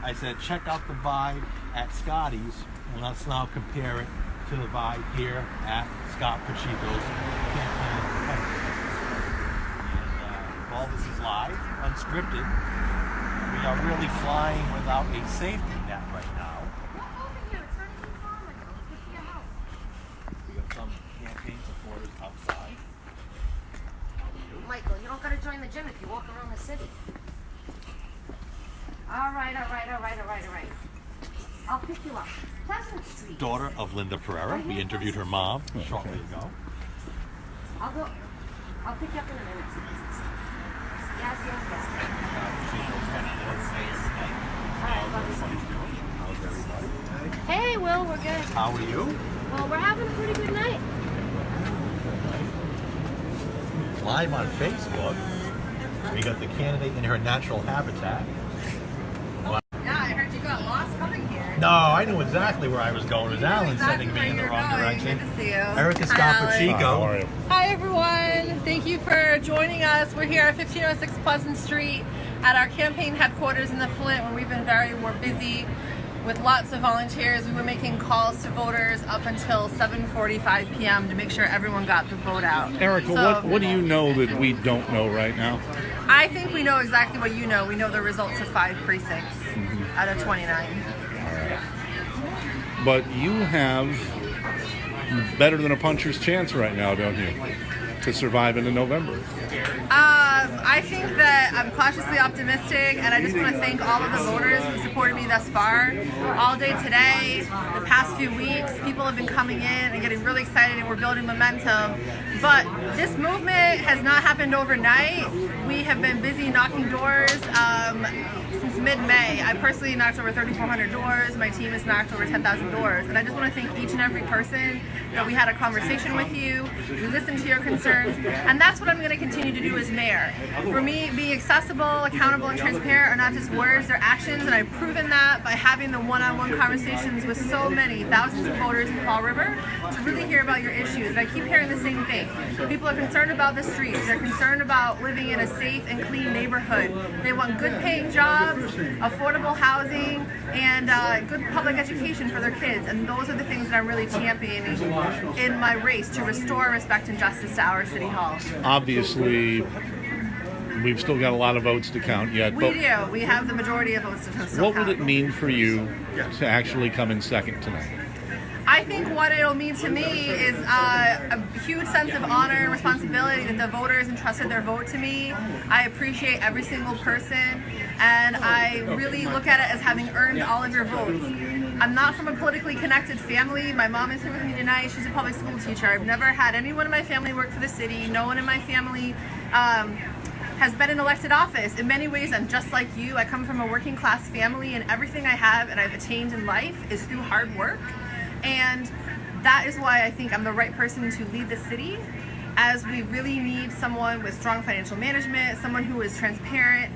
I said check out the vibe at Scotty's, and let's now compare it to the vibe here at Scott Pacheco's campaign headquarters. And all this is live, unscripted. We are really flying without a safety net right now. We got some campaign supporters outside. Michael, you don't gotta join the gym if you walk around the city. All right. I'll pick you up. Pleasant Street. Daughter of Linda Pereira. We interviewed her mom shortly ago. I'll pick you up in a minute. Yes. How's everybody? Hey, Will, we're good. How are you? Well, we're having a pretty good night. Live on Facebook, we got the candidate in her natural habitat. Yeah, I heard you got lost coming here. No, I knew exactly where I was going. It was Alan sending me in the wrong direction. Good to see you. Erica Scott Pacheco. How are you? Hi, everyone. Thank you for joining us. We're here at 1506 Pleasant Street at our campaign headquarters in the Flint, where we're busy with lots of volunteers. We were making calls to voters up until 7:45 p.m. to make sure everyone got the vote out. Erica, So, what do you know that we don't know right now? I think we know exactly what you know. We know the results of 5 precincts out of 29. But you have better than a puncher's chance right now, don't you? To survive into November. I think that I'm cautiously optimistic, and I just want to thank all of the voters who supported supported me thus far. All day today, the past few weeks, people have been coming in and getting really excited, and we're building momentum. But this movement has not happened overnight. We have been busy knocking doors since mid-May. I personally knocked over 3,400 doors. My team has knocked over 10,000 doors. And I just want to thank each and every person that we had a conversation with you. We listened to your concerns. And that's what I'm going to continue to do as mayor. For me, being accessible, accountable, and transparent are not just words, they're actions. And I've proven that by having the one-on-one conversations with so many thousands of voters in Fall River to really hear about your issues. And I keep hearing the same thing. People are concerned about the streets. They're concerned about living in a safe and clean neighborhood. They want good paying jobs, affordable housing, and good public education for their kids. And those are the things that I'm really championing in my race to restore respect and justice to our City Hall. Obviously, we've still got a lot of votes to count yet. We do. We have the majority of votes to still What count. would it mean for you to actually come in second tonight? I think what it'll mean to me is a huge sense of honor and responsibility that the voters entrusted their vote to me. I appreciate every single person, and I really look at it as having earned all of your votes. I'm not from a politically connected family. My mom is here with me tonight. She's a public school teacher. I've never had anyone in my family work for the city. No one in my family has been in elected office. In many ways, I'm just like you. I come from a working class family, and everything I have and I've attained in life is through hard work. And that is why I think I'm the right person to lead the city, as we really need someone with strong financial management, someone who is transparent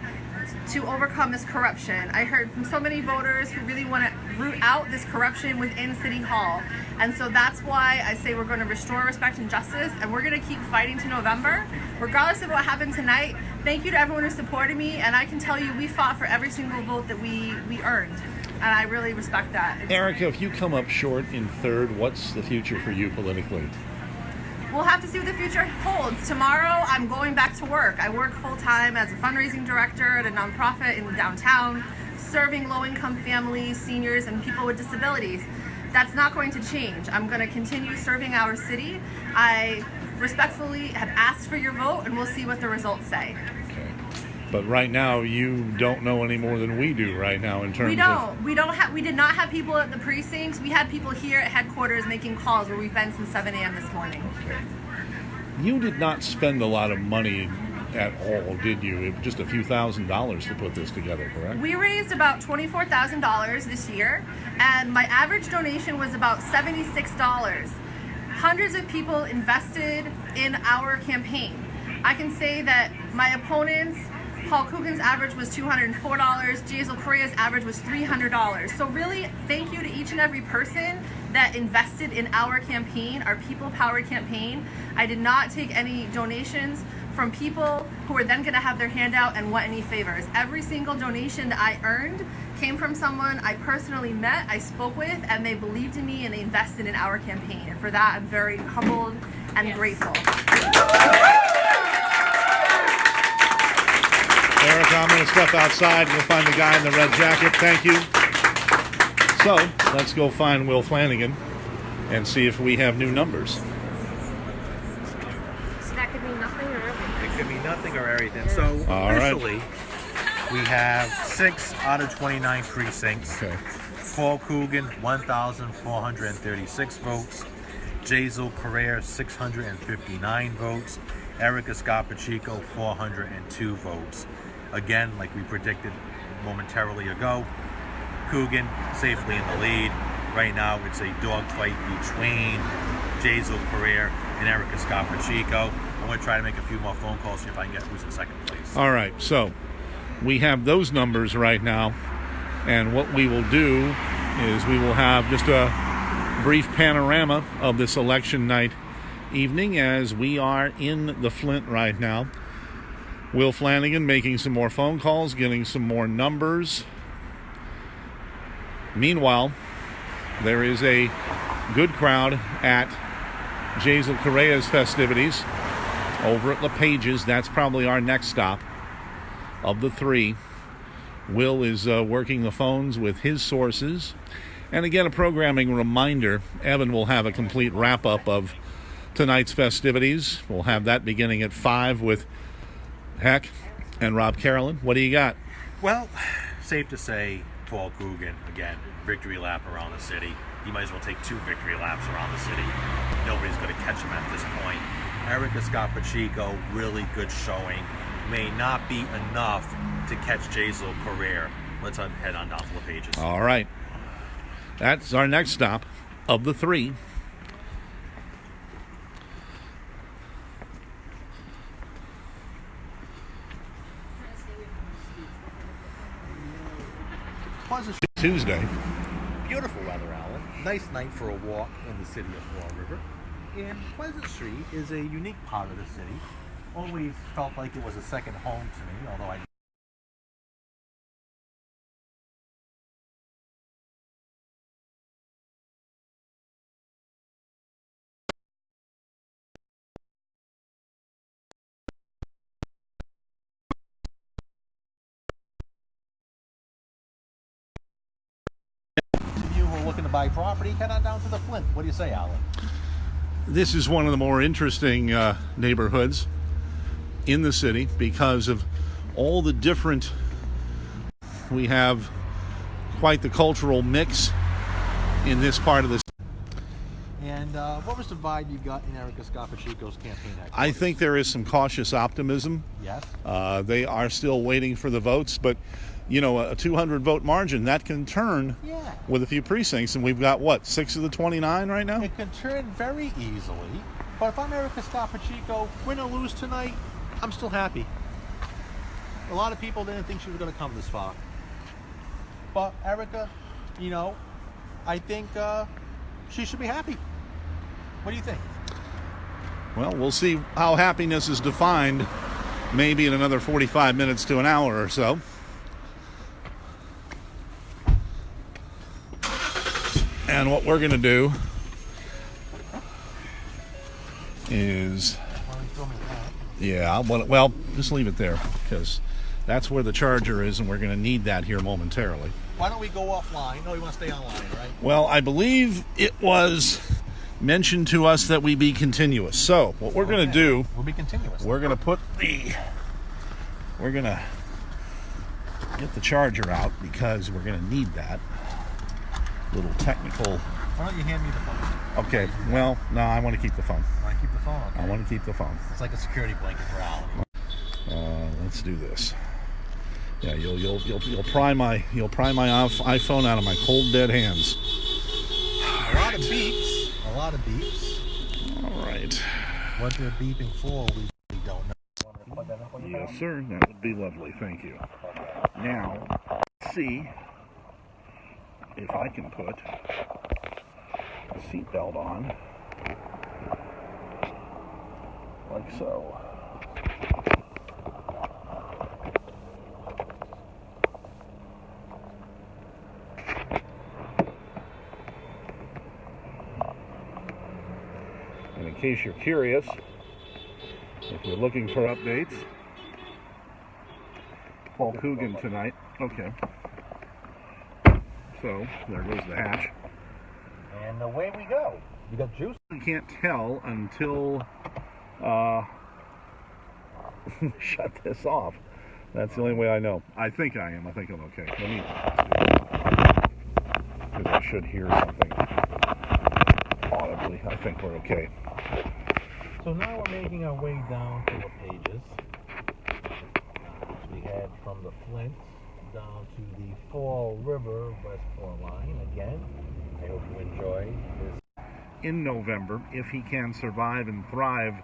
to overcome this corruption. I heard from so many voters who really want to root out this corruption within City Hall. And so that's why I say we're going to restore respect and justice, and we're going to keep fighting to November. Regardless of what happened tonight, thank you to everyone who supported me, and I can tell you we fought for every single vote that we earned. And I really respect that. Erica, if you come up short in third, what's the future for you politically? We'll have to see what the future holds. Tomorrow, I'm going back to work. I work full-time as a fundraising director at a nonprofit in downtown, serving low-income families, seniors, and people with disabilities. That's not going to change. I'm going to continue serving our city. I respectfully have asked for your vote, and we'll see what the results say. But right now, you don't know any more than we do right now in terms of... We did not have people at the precincts. We had people here at headquarters making calls where we've been since 7 a.m. this morning. Okay. You did not spend a lot of money at all, did you? It was just a few $1,000s to put this together, correct? We raised about $24,000 this year, and my average donation was about $76. Hundreds of people invested in our campaign. I can say that my opponents, Paul Coogan's average was $204, Jazel Correa's average was $300. So really, thank you to each and every person that invested in our campaign, our people-powered campaign. I did not take any donations from people who were then gonna have their hand out and want any favors. Every single donation that I earned came from someone I personally met, I spoke with, and they believed in me and they invested in our campaign. And for that, I'm very humbled and grateful. Erica, I'm going to step outside and we'll find the guy in the red jacket. Thank you. So, let's go find Will Flanagan and see if we have new numbers. So that could mean nothing or everything. It could be nothing or everything. So All right. officially, we have 6 out of 29 precincts. Okay. Paul Coogan, 1,436 votes. Jazel Correa, 659 votes. Erica Scott Pacheco, 402 votes. Again, like we predicted momentarily ago, Coogan safely in the lead. Right now, it's a dogfight between Jazel Correa and Erica Scott Pacheco. I'm going to try to make a few more phone calls, see if I can get who's in second place. All right, so we have those numbers right now, and what we will do is we will have just a brief panorama of this election night evening as we are in the Flint right now. Will Flanagan making some more phone calls, getting some more numbers. Meanwhile, there is a good crowd at Jazel Correa's festivities over at LePage's. That's probably our next stop of the three. Will is working the phones with his sources. And again, a programming reminder, Evan will have a complete wrap-up of tonight's festivities. We'll have that beginning at 5 with Heck and Rob Carolyn. What do you got? Well, safe to say, Paul Coogan, again, victory lap around the city. He might as well take 2 victory laps around the city. Nobody's going to catch him at this point. Erica Scott Pacheco, really good showing. May not be enough to catch Jazel Correa. Let's head on down to the pages. All right. That's our next stop of the 3. Tuesday. Beautiful weather, Alan. Nice night for a walk in the city of Fall River. And Pleasant Street is a unique part of the city. Always felt like it was a second home to me, although I you who are looking to buy property, head on down to the Flint. What do you say, Alan? This is one of the more interesting neighborhoods in the city because of all the different, we have quite the cultural mix in this part of the city. And what was the vibe you got in Erica Scott Pacheco's campaign headquarters? I think there is some cautious optimism. Yes. They are still waiting for the votes, but you know, a 200 vote margin, that can turn with a few precincts, and we've got, what, 6 of the 29 right now? It can turn very easily, but if I'm Erica Scott Pacheco, win or lose tonight, I'm still happy. A lot of people didn't think she was going to come this far. But Erica, you know, I think she should be happy. What do you think? Well, we'll see how happiness is defined maybe in another 45 minutes to an hour or so. And what we're going to do is, well, just leave it there because that's where the charger is and we're going to need that here momentarily. Why don't we go offline? No, we want to stay online, right? Well, I believe it was mentioned to us that we be continuous. So what we're going to do, we'll be continuous. We're going to get the charger out because we're going to need that. Little technical. Why don't you hand me the phone? Okay. Well, no, I want to keep the phone. You want to keep the phone? Okay. I want to keep the phone. It's like a security blanket for Alan. Let's do this. Yeah, you'll pry my iPhone out of my cold dead hands. A lot of beeps. A lot of beeps. All right. What they're beeping for, we really don't know. Yes, sir. That would be lovely. Thank you. Now, let's see if I can put a seatbelt on, like so. And in case you're curious, if you're looking for updates, Paul Coogan tonight. Okay. So, there goes the hatch. And away we go. We got juice. You can't tell until shut this off. That's the only way I know. I think I am. I think I'm okay. Let me, because I should hear something audibly. I think we're okay. So now we're making our way down to the pages. We head from the Flint down to the Fall River Westport line again. I hope you enjoy this. In November, if he can survive and thrive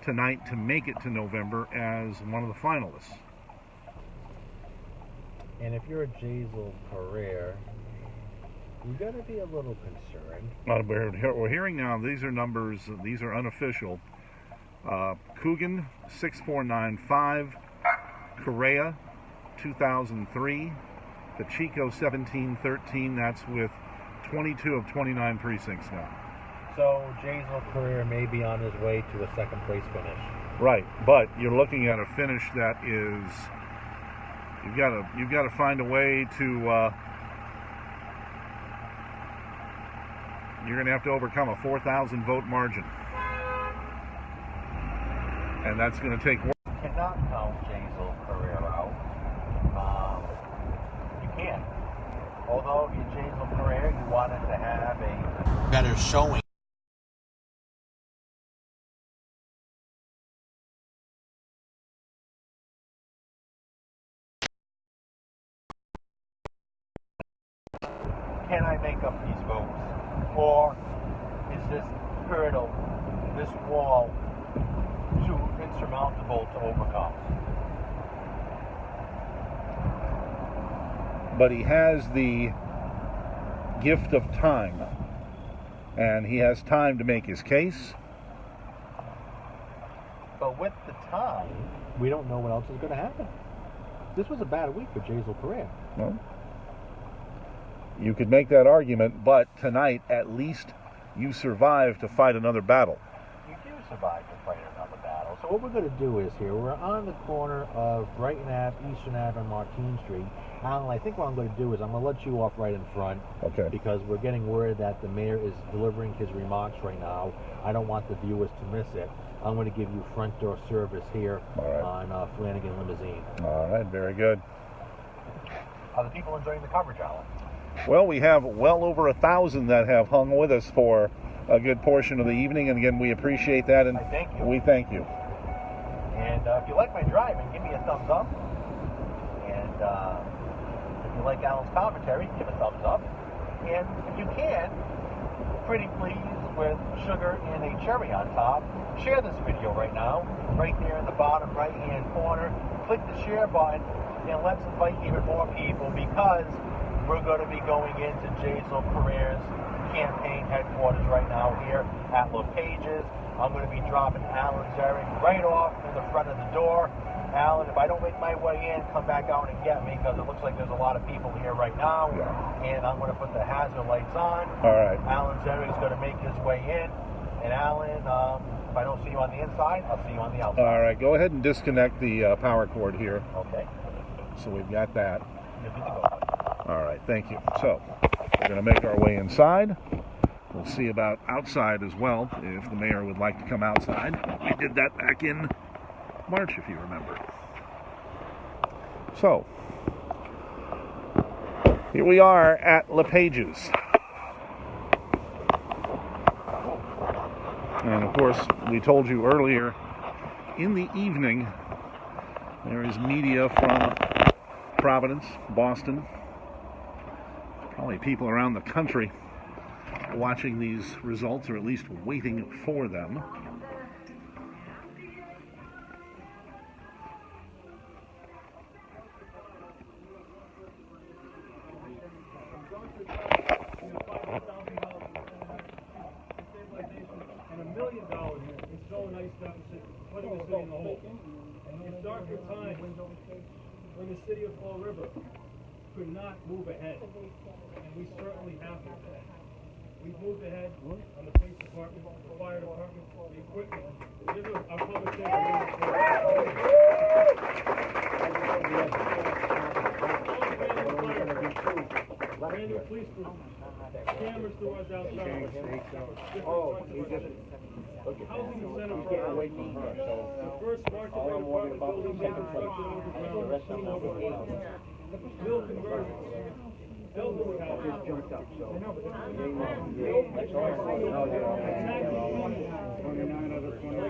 tonight to make it to November as one of the finalists. And if you're a Jazel Correa, you got to be a little concerned. We're hearing now, these are numbers, these are unofficial. Coogan, 6495. Correa, 2003. Pacheco, 1713. That's with 22 of 29 precincts now. So Jazel Correa may be on his way to a second place finish. Right, but you're looking at a finish that is, you've got to find a way to, you're going to have to overcome a 4,000 vote margin. And that's going to take work. You cannot count Jazel Correa out. You can't. although in Janesville career you wanted to have a better showing. Can I make up these votes? Or is this hurdle, this wall, too insurmountable to overcome? But he has the gift of time, and he has time to make his case. But with the time, we don't know what else is going to happen. This was a bad week for Janesville Correa. Well, you could make that argument, but tonight, at least, you survived to fight another battle. You do survive to fight another battle. So what we're going to do is here, we're on the corner of Brighton Ave, Eastern Ave, and Martine Street. Alan, I think what I'm going to do is I'm going to let you off right in front. Okay. Because we're getting word that the mayor is delivering his remarks right now. I don't want the viewers to miss it. I'm going to give you front door service here on Flanagan Limousine. All right, very good. Are the people enjoying the coverage, Alan? Well, we have well over 1,000 that have hung with us for a good portion of the evening, and again, we appreciate that, and thank you. we thank you. And if you like my driving, give me a thumbs up. And if you like Alan's commentary, give a thumbs up. And if you can, pretty please, with sugar and a cherry on top, share this video right now, right there in the bottom right-hand corner. Click the share button, and let's invite even more people, because we're going to be going into Janesville Career's campaign headquarters right now here at LePage's. I'm going to be dropping Alan Zarek right off in the front of the door. Alan, if I don't make my way in, come back out and get me, because it looks like there's a lot of people here right now. And I'm going to put the hazard lights on. All right. Alan Zarek's going to make his way in. And Alan, if I don't see you on the inside, I'll see you on the outside. All right, go ahead and disconnect the power cord here. Okay. So we've got that. You're good to go. All right, thank you. So we're going to make our way inside. We'll see about outside as well, if the mayor would like to come outside. We did that back in March, if you remember. So here we are at LePage's. And of course, we told you earlier, in the evening, there is media from Providence, Boston, probably people around the country watching these results, or at least waiting for them. And $1 million in so nice deficit, putting the city in the hole. It's darker times when the city of Fall River could not move ahead, and we certainly have moved ahead. We've moved ahead on the police department, the fire department, the equipment. This is our public brand new police crew, cameras through us outside. Housing incentive program. The first market rate apartment building construction underground. Mill conversions. Elderly housing. Like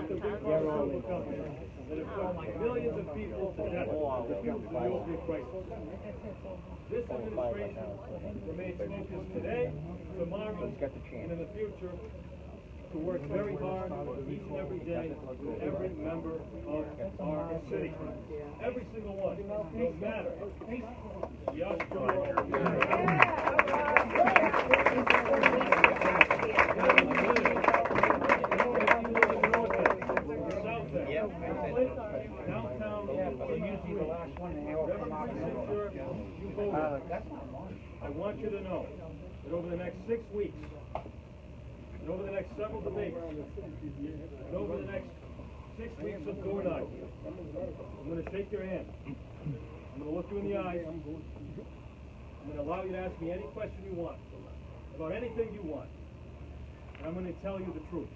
the big pharmaceutical companies that have brought millions of people to death due to the opioid crisis. This administration remains focused today, tomorrow, and in the future to work very hard each and every day with every member of our city. Every single one, no matter. Yes, I want you to know that over the next 6 weeks, and over the next several debates, and over the next 6 weeks of door knocking, I'm going to shake your hand. I'm going to look you in the eyes. I'm going to allow you to ask me any question you want, about anything you want. And I'm going to tell you the truth.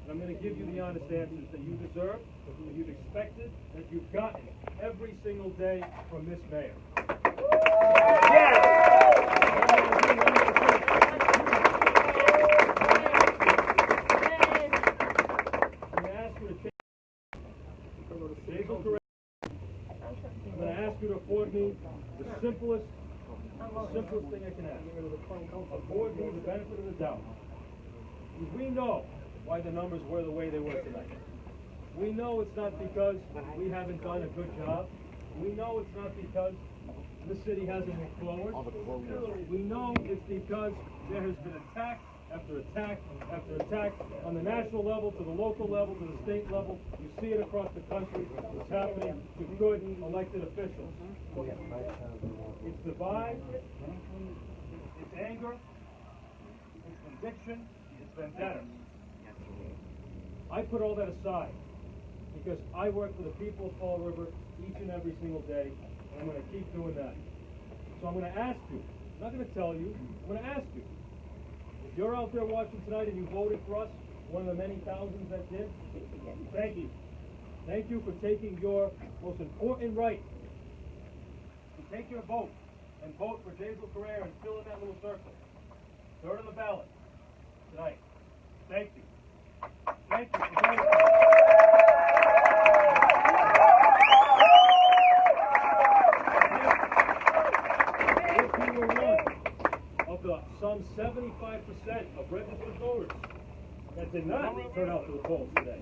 And I'm going to give you the honest answers that you deserve, that you've expected, that you've gotten every single day from this mayor. Yes! simplest thing I can ask. Afford me the benefit of the doubt. Because we know why the numbers were the way they were tonight. We know it's not because we haven't done a good job. We know it's not because the city hasn't moved forward. We know it's because there has been attack after attack after attack on the national level, to the local level, to the state level. You see it across the country. It's happening to good elected officials. It's divide, it's anger, it's conviction, it's vendetta. I put all that aside because I work for the people of Fall River each and every single day, and I'm going to keep doing that. So I'm going to ask you, I'm not going to tell you, I'm going to ask you. If you're out there watching tonight and you voted for us, one of the many thousands that did, thank you. Thank you for taking your most important right to take your vote and vote for Jaisal Correa and fill in that little circle. Third on the ballot tonight. Thank you. Thank you for voting. If you were one of the some 75% of registered voters that did not turn out to the polls today,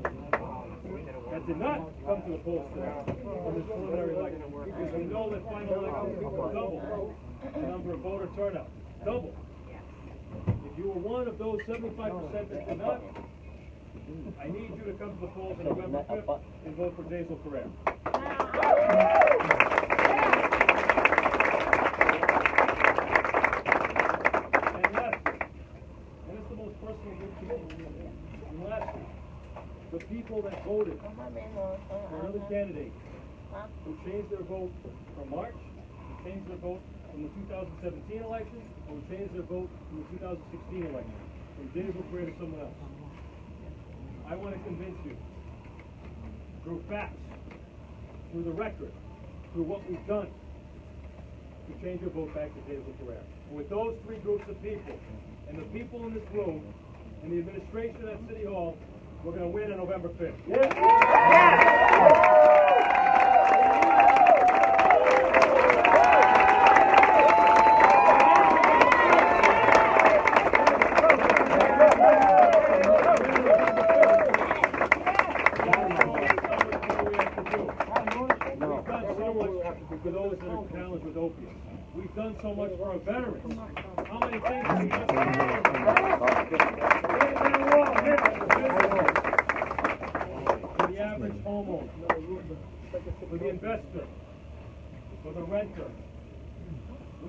that did not come to the polls today on this preliminary election, because we know that final elections will double the number of voter turnout. Double. If you were one of those 75% that did not, I need you to come to the polls on November 5th and vote for Jaisal Correa. And lastly, and it's the most personal thing to me, and lastly, the people that voted for another candidate who changed their vote from March, who changed their vote from the 2017 election, or who changed their vote from the 2016 election, from Jaisal Correa to someone else. I want to convince you, through facts, through the record, through what we've done, to change your vote back to Jaisal Correa. And with those three groups of people, and the people in this room, and the administration at City Hall, we're going to win on November 5th. For those that are challenged with opiates. We've done so much for our veterans. How many things have we done for the average homeowner, for the investor, for the renter?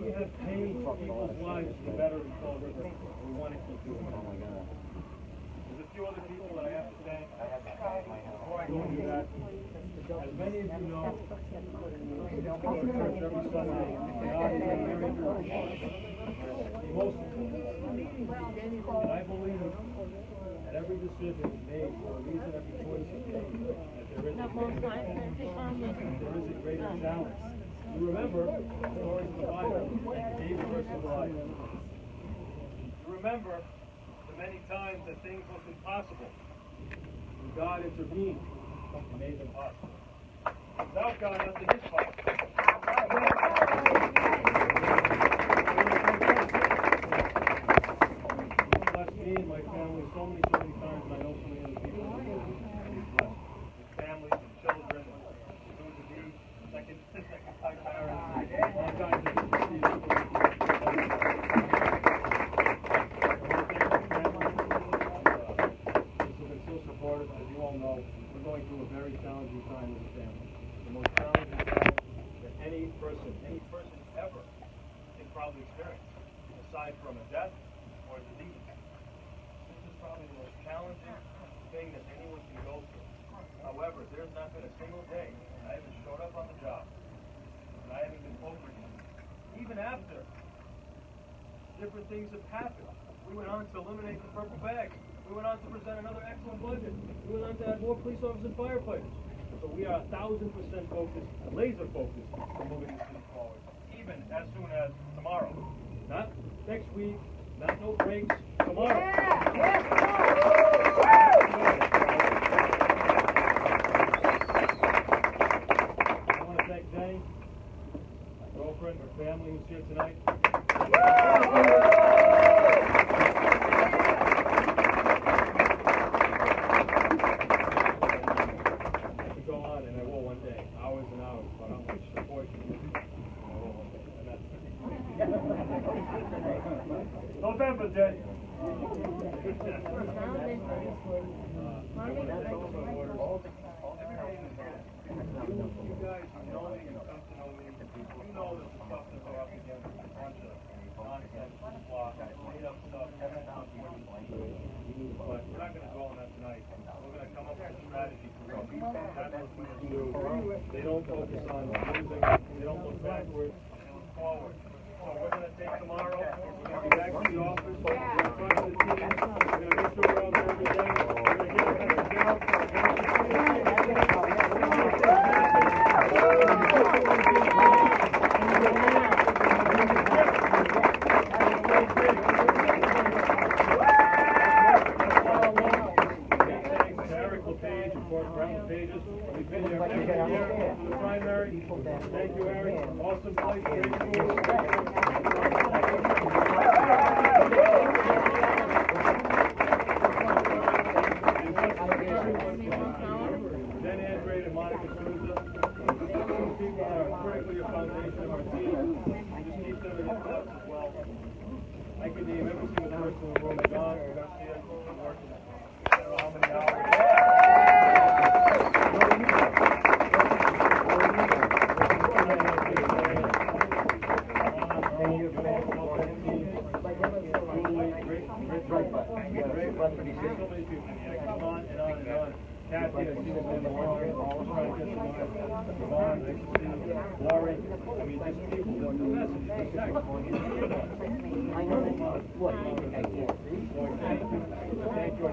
We have changed people's lives for better in Fall River, and we want to keep doing it. There's a few other people that I have to thank. Before I go into that, as many of you know, we go to church every Sunday, God is a very most and I believe that every decision is made for a reason, every choice is made, that there is a greater challenge. You remember the stories of the Bible, David versus Goliath. You remember the many times that things looked impossible, and God intervened and made them possible. Without God, nothing is possible. He's blessed me and my family so many times, and I know so many other people in the world have been blessed with families and children, those of you second-time parents, all kinds of supportive. As you all know, we're going through a very challenging time as a family. The most challenging time that any person ever can probably experience, aside from a death or a disease. This is probably the most challenging thing that anyone can go through. However, there's not been a single day I haven't showed up on the job and I haven't been overworked. Even after different things have happened, we went on to eliminate the purple bags. We went on to present another excellent budget. We went on to add more police officers and firefighters. So we are 1,000% focused, laser focused, on moving this city forward, even as soon as tomorrow. Not next week, not no breaks, tomorrow. I want to thank Jenny, my girlfriend, her family who's here tonight. November, Jen. You guys know me, you come to know me. You know the stuff that we're up against, a bunch of nonsense, fluff, made up stuff, but we're not going to go on that tonight. We're going to come up with a strategy for what that's what we do. They don't focus on losing, they don't look backwards, they look forward. So we're going to take tomorrow, we're going to be back to the office, we're going to talk to the team, we're going to make sure we're out there every day, we're going to get ahead of the job, we've been here every year for the primary. Thank you, Eric. Awesome place, great schools. Then Andre and Monica Souza. Those people are critically a foundation of our team. Just keep them in the clubs as well. I can name every single person in the room. Don, Garcia, been working I don't know how many hours. Kathy, I see them in the morning, all the practice, Yvonne, I see Lori, I mean, just people, the message, the text. I know what I can't see. Thank you.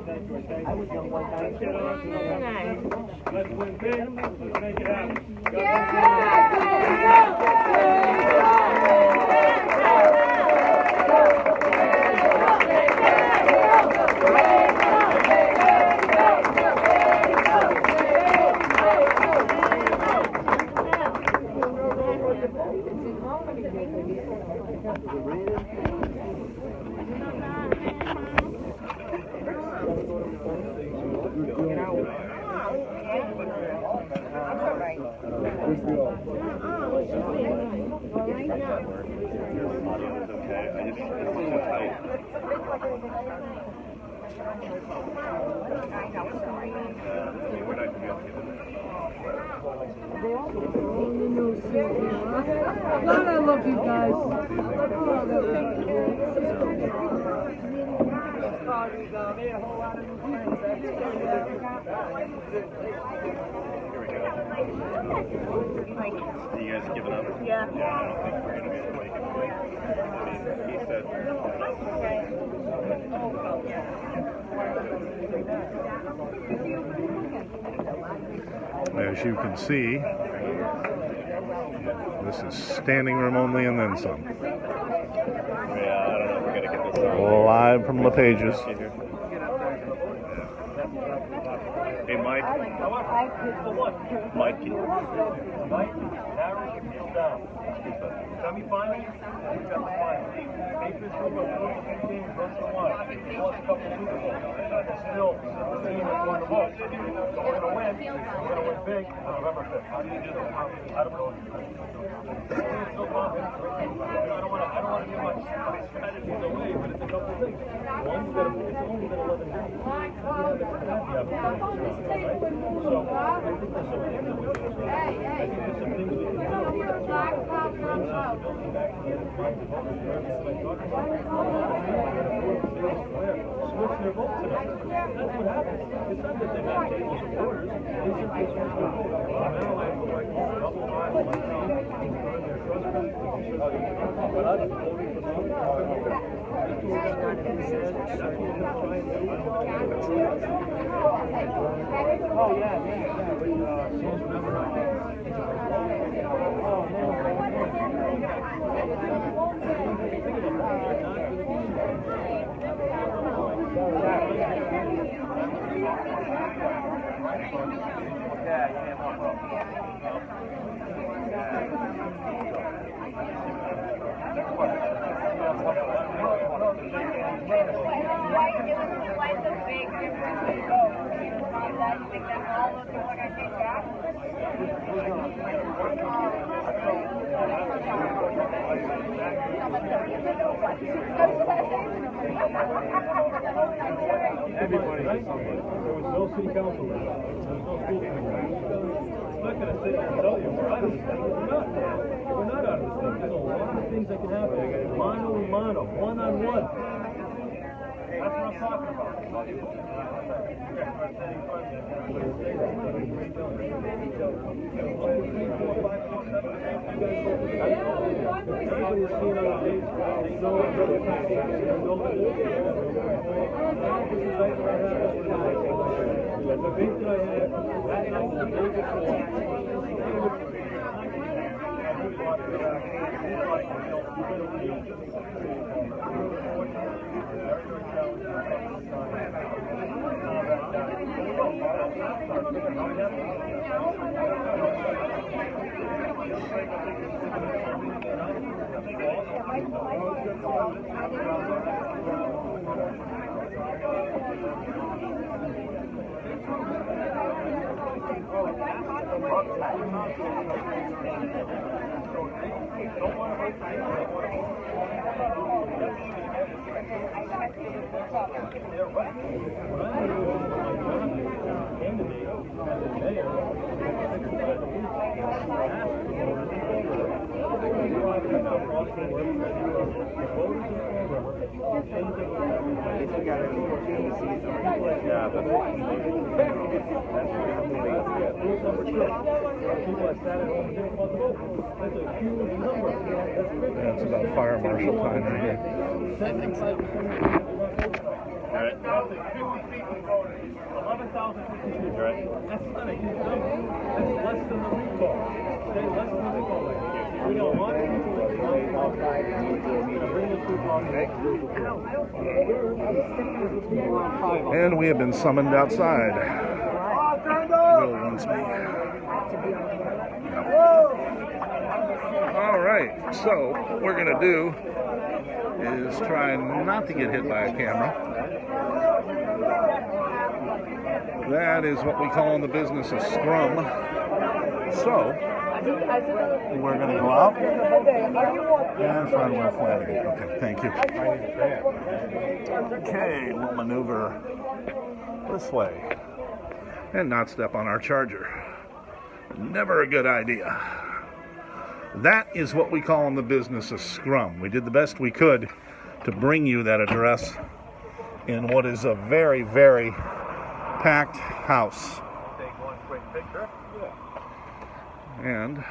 I was young one time. Let's get on to the next. Let's win big, let's make it happen. God, I love you guys. You guys giving up? Yeah. I don't think we're going to be able to make it. He said. As you can see, this is standing room only and then some. Yeah, I don't know if we're going to get this on. Live from LePage's. Hey, Mike. Mike, can you... Mike, Harry, kneel down. Semi-finals, semi-finals. Patriots will go 14 games, rest of one. Lost a couple of Super Bowls. Still, the team has won the most. So we're going to win. We're going to win big on November 5th. How do you do that? I don't know. It's so confident. I don't want to give my strategies away, but it's a couple of things. One, it's only been 11 games. So I think there's some things that we can do. I think there's some things we can do. Switch their vote tonight. That's what happens. It's not that they're not taking supporters. They simply switch their vote. Now I have to like double time on my team and earn their trust for the position. But I'm voting for them. That's what we're going to try and do. Oh, yeah, Yeah. Everybody has somebody. There was no city council there. There was no school committee. I'm not going to sit here and tell you we're out of this thing. We're not. We're not out of this thing. There's a lot of things that can happen. Mano and mano, one-on-one. That's what I'm talking about. Everybody has seen our days. They know what the facts are. They know what it is. This is like what I had. The debate that I had, that night, the day before, That's about fire marshal time right here. I think so. 11,052, right? That's not a huge number. That's less than the recall. Say less than the recall. We don't want people to bring the troops on. And we have been summoned outside. Will wants me. All right, so what we're going to do is try not to get hit by a camera. That is what we call in the business a scrum. So, we're going to go out and find Will Flanagan. Okay, thank you. Okay, we'll maneuver this way and not step on our charger. Never a good idea. That is what we call in the business a scrum. We did the best we could to bring you that address in what is a very, very packed house. Take one quick picture. And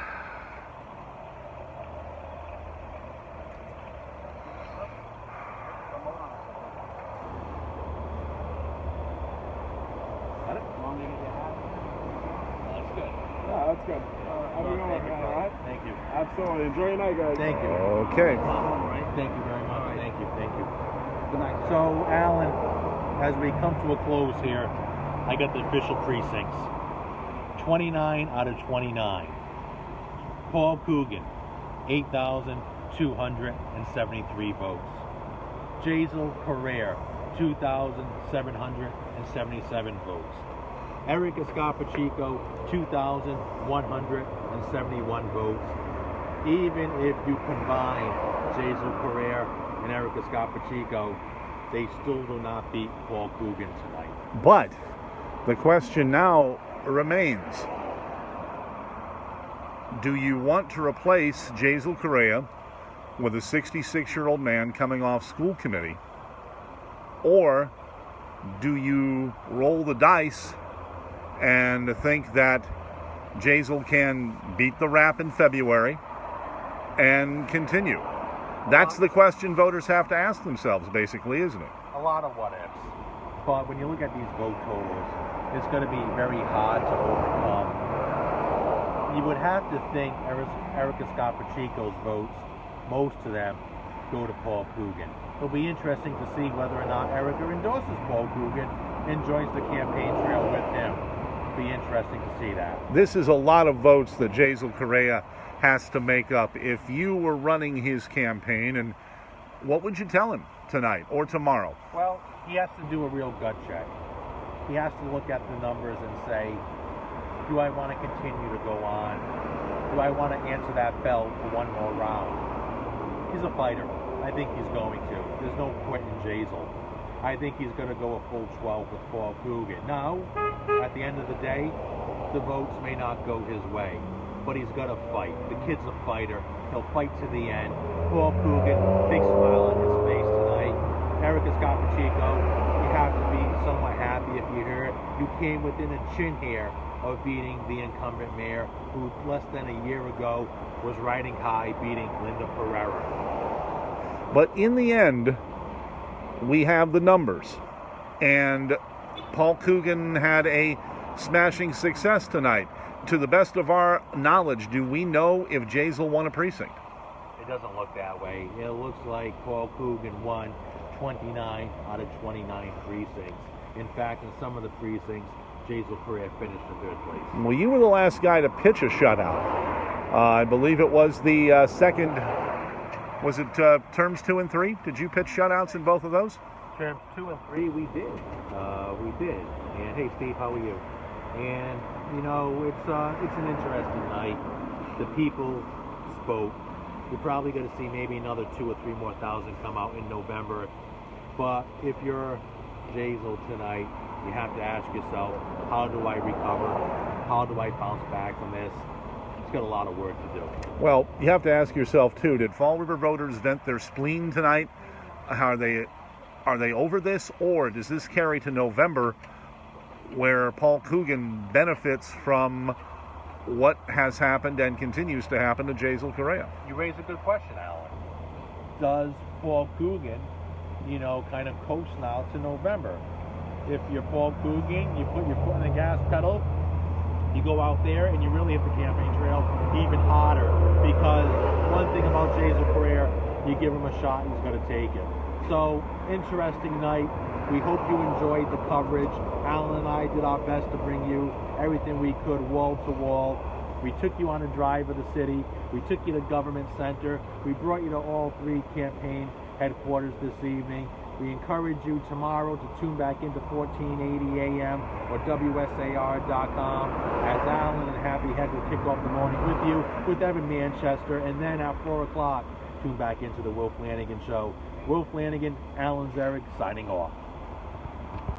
that's good. How are you doing, man? All right? Thank you. Absolutely. Enjoy your night, guys. Thank you. Okay. Thank you very much. Thank you. Thank you. Good night. So, Alan, as we come to a close here, I got the official precincts. 29 out of 29. Paul Coogan, 8,273 votes. Jazel Carrere, 2,777 votes. Eric Escapachico, 2,171 votes. Even if you combine Jazel Carrere and Eric Escapachico, they still do not beat Paul Coogan tonight. But the question now remains, do you want to replace Jazel Correa with a 66-year-old man coming off school committee? Or do you roll the dice and think that Jazel can beat the rap in February and continue? That's the question voters have to ask themselves, basically, isn't it? A lot of what ifs. But when you look at these vote totals, it's going to be very hard to overcome. You would have to think Eric Escapachico's votes, most of them, go to Paul Coogan. It'll be interesting to see whether or not Erica endorses Paul Coogan and joins the campaign trail with him. It'll be interesting to see that. This is a lot of votes that Jazel Correa has to make up. If you were running his campaign, and what would you tell him tonight or tomorrow? Well, he has to do a real gut check. He has to look at the numbers and say, do I want to continue to go on? Do I want to answer that bell for one more round? He's a fighter. I think he's going to. There's no point in Jazel. I think he's going to go a full 12 with Paul Coogan. Now, at the end of the day, the votes may not go his way, but he's going to fight. The kid's a fighter. He'll fight to the end. Paul Coogan, big smile on his face tonight. Eric Escopachico, you have to be somewhat happy if you hear it. You came within a chin hair of beating the incumbent mayor, who less than a year ago was riding high, beating Linda Pereira. But in the end, we have the numbers. And Paul Coogan had a smashing success tonight. To the best of our knowledge, do we know if Jazel won a precinct? It doesn't look that way. It looks like Paul Coogan won 29 out of 29 precincts. In fact, in some of the precincts, Jazel Correa finished in third place. Well, you were the last guy to pitch a shutout. I believe it was the second. Was it terms 2 and 3? Did you pitch shutouts in both of those? Terms 2 and 3, we did. We did. And hey, Steve, how are you? And you know, it's an interesting night. The people spoke. You're probably going to see maybe another 2 or 3 more thousand come out in November. But if you're Jazel tonight, you have to ask yourself, how do I recover? How do I bounce back from this? It's got a lot of work to do. Well, you have to ask yourself too, did Fall River voters vent their spleen tonight? Are they over this, or does this carry to November where Paul Coogan benefits from what has happened and continues to happen to Jazel Correa? You raise a good question, Alan. Does Paul Coogan, kind of coast now to November? If you're Paul Coogan, you put your foot on the gas pedal, you go out there and you really hit the campaign trail even harder, because one thing about Jazel Correa, you give him a shot, he's going to take it. So, interesting night. We hope you enjoyed the coverage. Alan and I did our best to bring you everything we could, wall to wall. We took you on a drive of the city. We took you to Government Center. We brought you to all 3 campaign headquarters this evening. We encourage you tomorrow to tune back into 1480 AM or WSAR.com as Alan and Happy Head will kick off the morning with you, with Evan Manchester, and then at 4 o'clock, tune back into the Will Flanagan Show. Will Flanagan, Alan Zerrig, signing off.